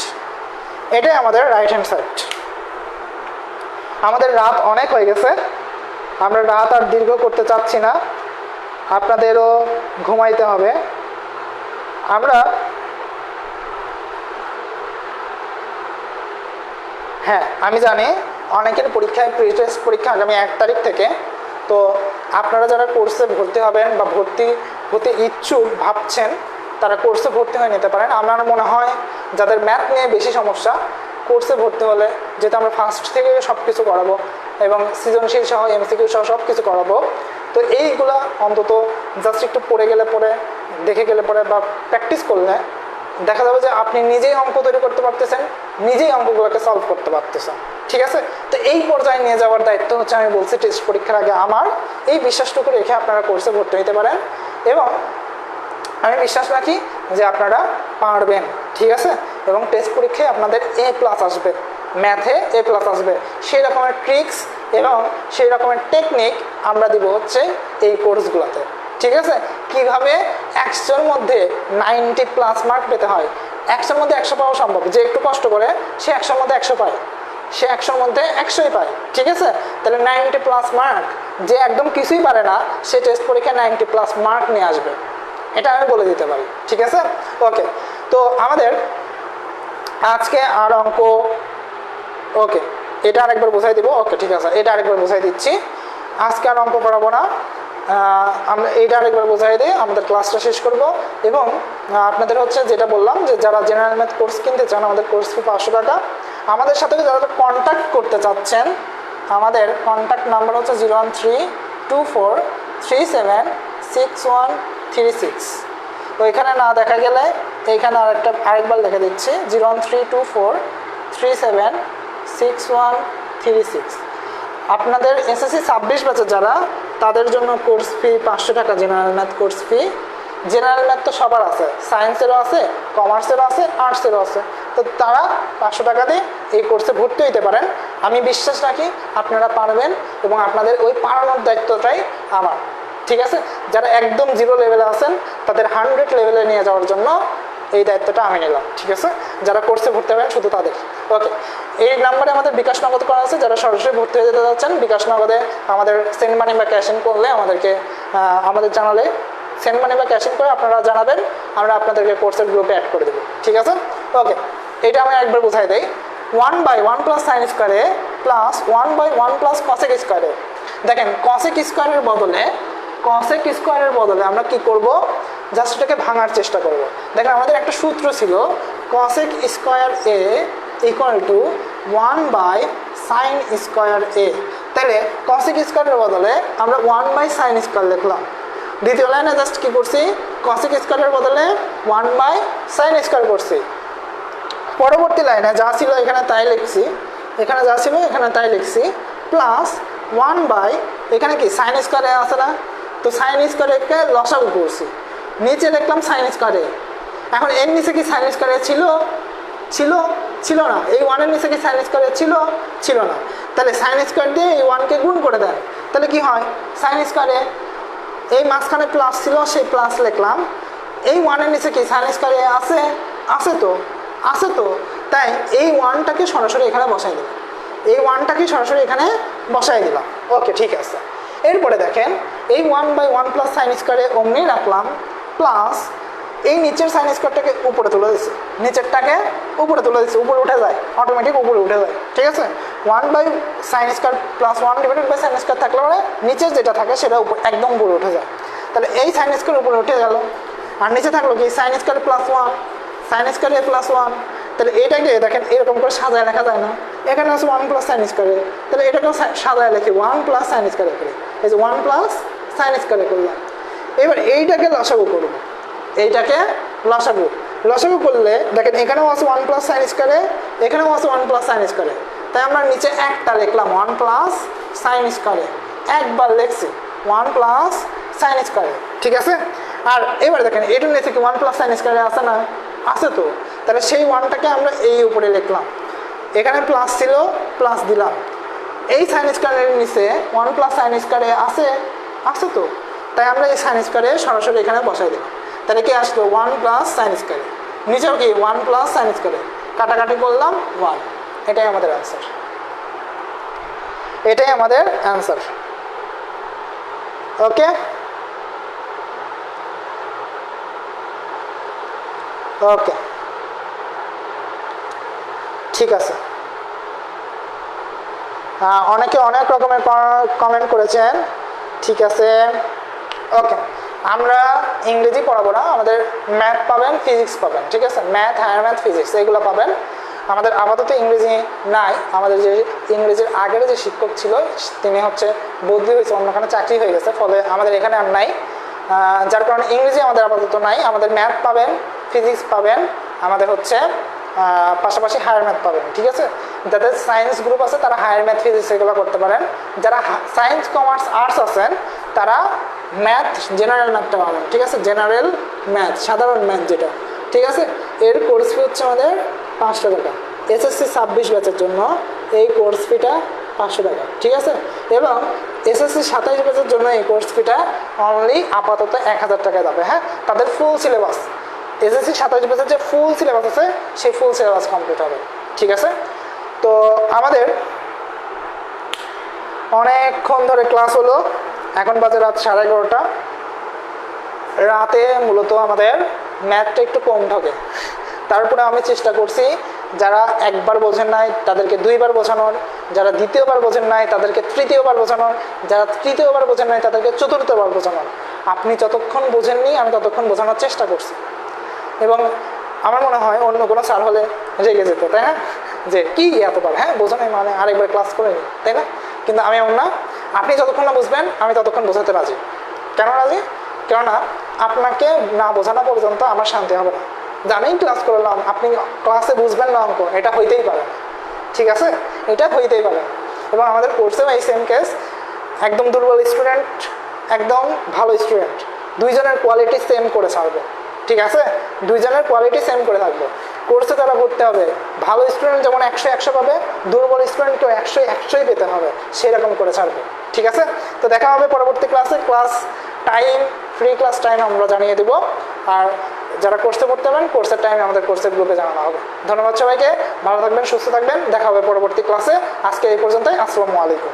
এটাই আমাদের রাইট হ্যান্ড সাইড। আমাদের রাত অনেক হয়ে গেছে, আমরা রাত আর দীর্ঘ করতে চাচ্ছি না, আপনাদেরও ঘুমাইতে হবে। আমরা হ্যাঁ, আমি জানি অনেকের পরীক্ষায় প্রি টেস্ট পরীক্ষা আগামী 1 তারিখ থেকে। তো আপনারা যারা কোর্সে ভর্তি হবেন বা ভর্তি হতে ইচ্ছুক ভাবছেন, তারা কোর্সে ভর্তি হয়ে নিতে পারেন। আমার মনে হয় যাদের ম্যাথ নিয়ে বেশি সমস্যা, কোর্সে ভর্তি হলে, যেহেতু আমরা ফার্স্ট থেকে সব কিছু করাবো এবং সৃজনশীল সহ এমসিকিউ সহ সব কিছু করাবো, তো এইগুলা অন্তত জাস্ট একটু পড়ে গেলে পরে, দেখে গেলে পরে বা প্র্যাকটিস করলে দেখা যাবে যে আপনি নিজেই অঙ্ক তৈরি করতে পারতেছেন, নিজেই অঙ্কগুলোকে সলভ করতে পারতেছেন, ঠিক আছে? তো এই পর্যায়ে নিয়ে যাওয়ার দায়িত্ব হচ্ছে, আমি বলছি টেস্ট পরীক্ষার আগে আমার। এই বিশ্বাসটুকু রেখে আপনারা কোর্সে ভর্তি হতে পারেন এবং আমি বিশ্বাস রাখি যে আপনারা পারবেন, ঠিক আছে? এবং টেস্ট পরীক্ষায় আপনাদের A+ আসবে, ম্যাথে A+ আসবে। সেই রকমের ট্রিক্স এবং সেই রকমের টেকনিক আমরা দিব হচ্ছে এই কোর্সগুলোতে, ঠিক আছে? কিভাবে 100-র মধ্যে 90+ মার্ক পেতে হয়। 100-র মধ্যে 100 পাওয়া সম্ভব, যে একটু কষ্ট করে সে 100-র মধ্যে 100 পায়, সে 100-র মধ্যে 100ই পায়, ঠিক আছে? তাহলে 90+ মার্ক, যে একদম কিছুই পারে না সে টেস্ট পরীক্ষায় 90+ মার্ক নিয়ে আসবে, এটা আমি বলে দিতে পারি, ঠিক আছে? ওকে, তো আমাদের আজকে আর অঙ্ক, ওকে এটা আরেকবার বোঝাই দিব। ওকে ঠিক আছে, এটা আরেকবার বোঝাই দিচ্ছি। আজকে আর অঙ্ক পড়াবো না, আমরা এইটা আরেকবার বোঝাই দিয়ে আমাদের ক্লাসটা শেষ করব। এবং আপনাদের হচ্ছে যেটা বললাম যে যারা জেনারেল ম্যাথ কোর্স কিনতে চান, আমাদের কোর্স ফি 500 টাকা। আমাদের সাথে যারা কন্ট্যাক্ট করতে চাচ্ছেন, আমাদের কন্ট্যাক্ট নাম্বার হচ্ছে 01324376136। ওইখানে না দেখা গেলে এইখানে আরেকবার লিখে দিচ্ছি 01324376136। আপনাদের SSC 26 ব্যাচের যারা, তাদের জন্য কোর্স ফি 500 টাকা, general math course fee. General math তো সবার আছে, সায়েন্সেরও আছে, কমার্সেরও আছে, আর্টসেরও আছে, তো তারা 500 টাকা দিয়ে এই কোর্সে ভর্তি হইতে পারেন। আমি বিশ্বাস রাখি আপনারা পারবেন এবং আপনাদের ওই পারানোর দায়িত্বটাই আমার, ঠিক আছে? যারা একদম 0 লেভেলে আছেন তাদের 100 লেভেলে নিয়ে যাওয়ার জন্য এই দায়িত্বটা আমি নিলাম, ঠিক আছে? যারা কোর্সে ভর্তি হবেন শুধু তাদের। ওকে, এই নাম্বারে আমাদের বিকাশ নগদ করা আছে। যারা সরাসরি ভর্তি হয়ে যেতে যাচ্ছেন, বিকাশ নগদে আমাদের সেন্ড মানি বা ক্যাশ ইন করলে আমাদেরকে আমাদের জানালে, সেন্ড মানি বা ক্যাশ ইন করে আপনারা জানাবেন, আমরা আপনাদেরকে কোর্সের গ্রুপে অ্যাড করে দেবো, ঠিক আছে? ওকে, এটা আমি একবার বোঝাই দেই। 1/1 + sin স্কয়ারে প্লাস 1/1 + cosec স্কয়ারে। দেখেন cosec স্কয়ারের বদলে আমরা কি করব, জাস্ট এটাকে ভাঙার চেষ্টা করব। দেখেন আমাদের একটা সূত্র ছিল cosec square a = 1/sin square a। তাহলে cosec স্কয়ারের বদলে আমরা 1/sin স্কয়ার লিখলাম। দ্বিতীয় লাইনে জাস্ট কি করছি, cosec স্কয়ারের বদলে 1/sin স্কয়ার করছি। পরবর্তী লাইনে যা ছিল এখানে তাই লিখছি, এখানে যা ছিল এখানে তাই লিখছি, প্লাস 1/, এখানে কি সাইন স্কয়ারে আছে না, তো সাইন স্কয়ারকে লসাগু করছি, নিচে লিখলাম সাইন স্কয়ারে। এখন এর নিচে কি সাইন স্কয়ারে ছিল না, এই 1-এর নিচে কি সাইন স্কয়ারে ছিল না। তাহলে সাইন স্কয়ার দিয়ে এই 1কে গুণ করে দেন, তাহলে কি হয়, সাইন স্কয়ারে এই মাঝখানে প্লাস ছিল, সেই প্লাস লিখলাম। এই 1-এর নিচে কি সাইন স্কয়ারে আছে তো, তাই এই 1টাকে সরাসরি এখানে বসাই দিলাম, ওকে ঠিক আছে। এরপরে দেখেন এই 1/1 + sin স্কয়ারে অমনি রাখলাম, প্লাস এই নিচের sin স্কয়ারটাকে উপরে তুলে দিচ্ছি, উপরে উঠে যায়, অটোমেটিক উপরে উঠে যায়, ঠিক আছে? 1/sin square plus 1/sin square থাকলে পরে নিচের যেটা থাকে সেটা একদম উপরে উঠে যায়। তাহলে এই sin স্কয়ার উপরে উঠে গেল, আর নিচে থাকলো কি sin স্কয়ার + 1 sin স্কয়ার + 1। তাহলে এটাকে দেখেন এরকম করে সাজায় লেখা যায় না, এখানে আছে 1 + sin স্কয়ারে, তাহলে এটাকেও সাজায় লিখি 1 + sin স্কয়ারে করে, এই যে 1 + sin স্কয়ারে করলাম। এবার এইটাকে লসাগু করব, লসাগু করলে দেখেন এখানেও আছে 1 + sin স্কয়ারে, এখানেও আছে 1 + sin স্কয়ারে, তাই আমরা নিচে একটা লিখলাম 1 + sin স্কয়ারে, একবার লিখছি 1 + sin স্কয়ারে, ঠিক আছে? আর এবার দেখেন এটার নিচে কি 1 + sin স্কয়ারে আছে না, আছে তো, তাহলে সেই 1টাকে আমরা এই উপরে লিখলাম, এখানে প্লাস ছিল প্লাস দিলাম, এই sin স্কয়ারের নিচে 1 + sin স্কয়ারে আছে তো, তাই আমরা এই sin স্কয়ারে সরাসরি এখানে বসাই দিলাম। তাহলে কি আসলো 1 + sin স্কয়ারে, নিচেও কি 1 + sin স্কয়ারে, কাটাকাটি করলাম 1, এটাই আমাদের অ্যান্সার। ওকে, ঠিক আছে। অনেকে অনেক রকমের কমেন্ট করেছেন, ঠিক আছে। ওকে, আমরা ইংরেজি পড়াবো না, আমাদের ম্যাথ পাবেন, ফিজিক্স পাবেন, ঠিক আছে? ম্যাথ, হায়ার ম্যাথ, ফিজিক্স এগুলো পাবেন। আমাদের আপাতত ইংরেজি নাই, আমাদের যে ইংরেজির আগের যে শিক্ষক ছিল তিনি হচ্ছে বদলি হয়েছে, অন্যখানে চাকরি হয়ে গেছে, ফলে আমাদের এখানে আর নাই, যার কারণে ইংরেজি আমাদের আপাতত নাই। আমাদের ম্যাথ পাবেন, ফিজিক্স পাবেন, আমাদের হচ্ছে পাশাপাশি হায়ার ম্যাথ পাবেন, ঠিক আছে? যাদের সায়েন্স গ্রুপ আছে তারা হায়ার ম্যাথ, ফিজিক্স এগুলো করতে পারেন। যারা সায়েন্স, কমার্স, আর্টস আছেন তারা ম্যাথ, জেনারেল ম্যাথটা পাবেন, ঠিক আছে? জেনারেল ম্যাথ, সাধারণ ম্যাথ যেটা, ঠিক আছে। এর কোর্স ফি হচ্ছে আমাদের 500 টাকা। এসএসসি 26 ব্যাচের জন্য এই কোর্স ফিটা 500 টাকা, ঠিক আছে। এবং এসএসসি 27 ব্যাচের জন্য এই কোর্স ফিটা অনলি আপাতত 1000 টাকায় যাবে। হ্যাঁ, তাদের ফুল সিলেবাস, এসএসসি 27 ব্যাচের যে ফুল সিলেবাস আছে সেই ফুল সিলেবাস কমপ্লিট হবে, ঠিক আছে। তো আমাদের অনেকক্ষণ ধরে ক্লাস হলো, এখন বাজে রাত 11:30। রাতে মূলত আমাদের ম্যাথটা একটু কম ঢোকে, তারপরে আমি চেষ্টা করছি যারা একবার বোঝেন নাই তাদেরকে 2বার বোঝানোর, যারা দ্বিতীয়বার বোঝেন নাই তাদেরকে তৃতীয়বার বোঝানোর, যারা তৃতীয়বার বোঝেন নাই তাদেরকে চতুর্থবার বোঝানোর। আপনি যতক্ষণ বোঝেননি আমি ততক্ষণ বোঝানোর চেষ্টা করছি, এবং আমার মনে হয় অন্য কোনো স্যার হলে রেগে যেত, তাই না, যে কি এতবার হ্যাঁ বোঝো নাই মানে আরেকবার ক্লাস করে নি, তাই না। কিন্তু আমি এমন না, আপনি যতক্ষণ না বুঝবেন আমি ততক্ষণ বোঝাতে রাজি। কেন রাজি? কেননা আপনাকে না বোঝানো পর্যন্ত আমার শান্তি হবে না। জানেই ক্লাস করলাম, আপনি ক্লাসে বুঝবেন না অঙ্ক, এটা হইতেই পারে না, ঠিক আছে, এটা হইতেই পারে না। এবং আমাদের কোর্সেও এই সেম কেস, একদম দুর্বল স্টুডেন্ট, একদম ভালো স্টুডেন্ট, দুইজনের কোয়ালিটি সেম করে ছাড়বো, ঠিক আছে, দুইজনের কোয়ালিটি সেম করে থাকবো। কোর্সে তারা পড়তে হবে, ভালো স্টুডেন্ট যেমন 100 পাবে, দুর্বল স্টুডেন্টকেও 100 পেতে হবে, সেরকম করে ছাড়বো, ঠিক আছে। তো দেখা হবে পরবর্তী ক্লাসে। Class time, free class time আমরা জানিয়ে দেবো, আর যারা কোর্সে পড়তে পারেন কোর্সের টাইমে আমাদের কোর্সের গ্রুপে জানানো হবে। ধন্যবাদ সবাইকে, ভালো থাকবেন, সুস্থ থাকবেন, দেখা হবে পরবর্তী ক্লাসে। আজকে এই পর্যন্তই, আসসালামু আলাইকুম।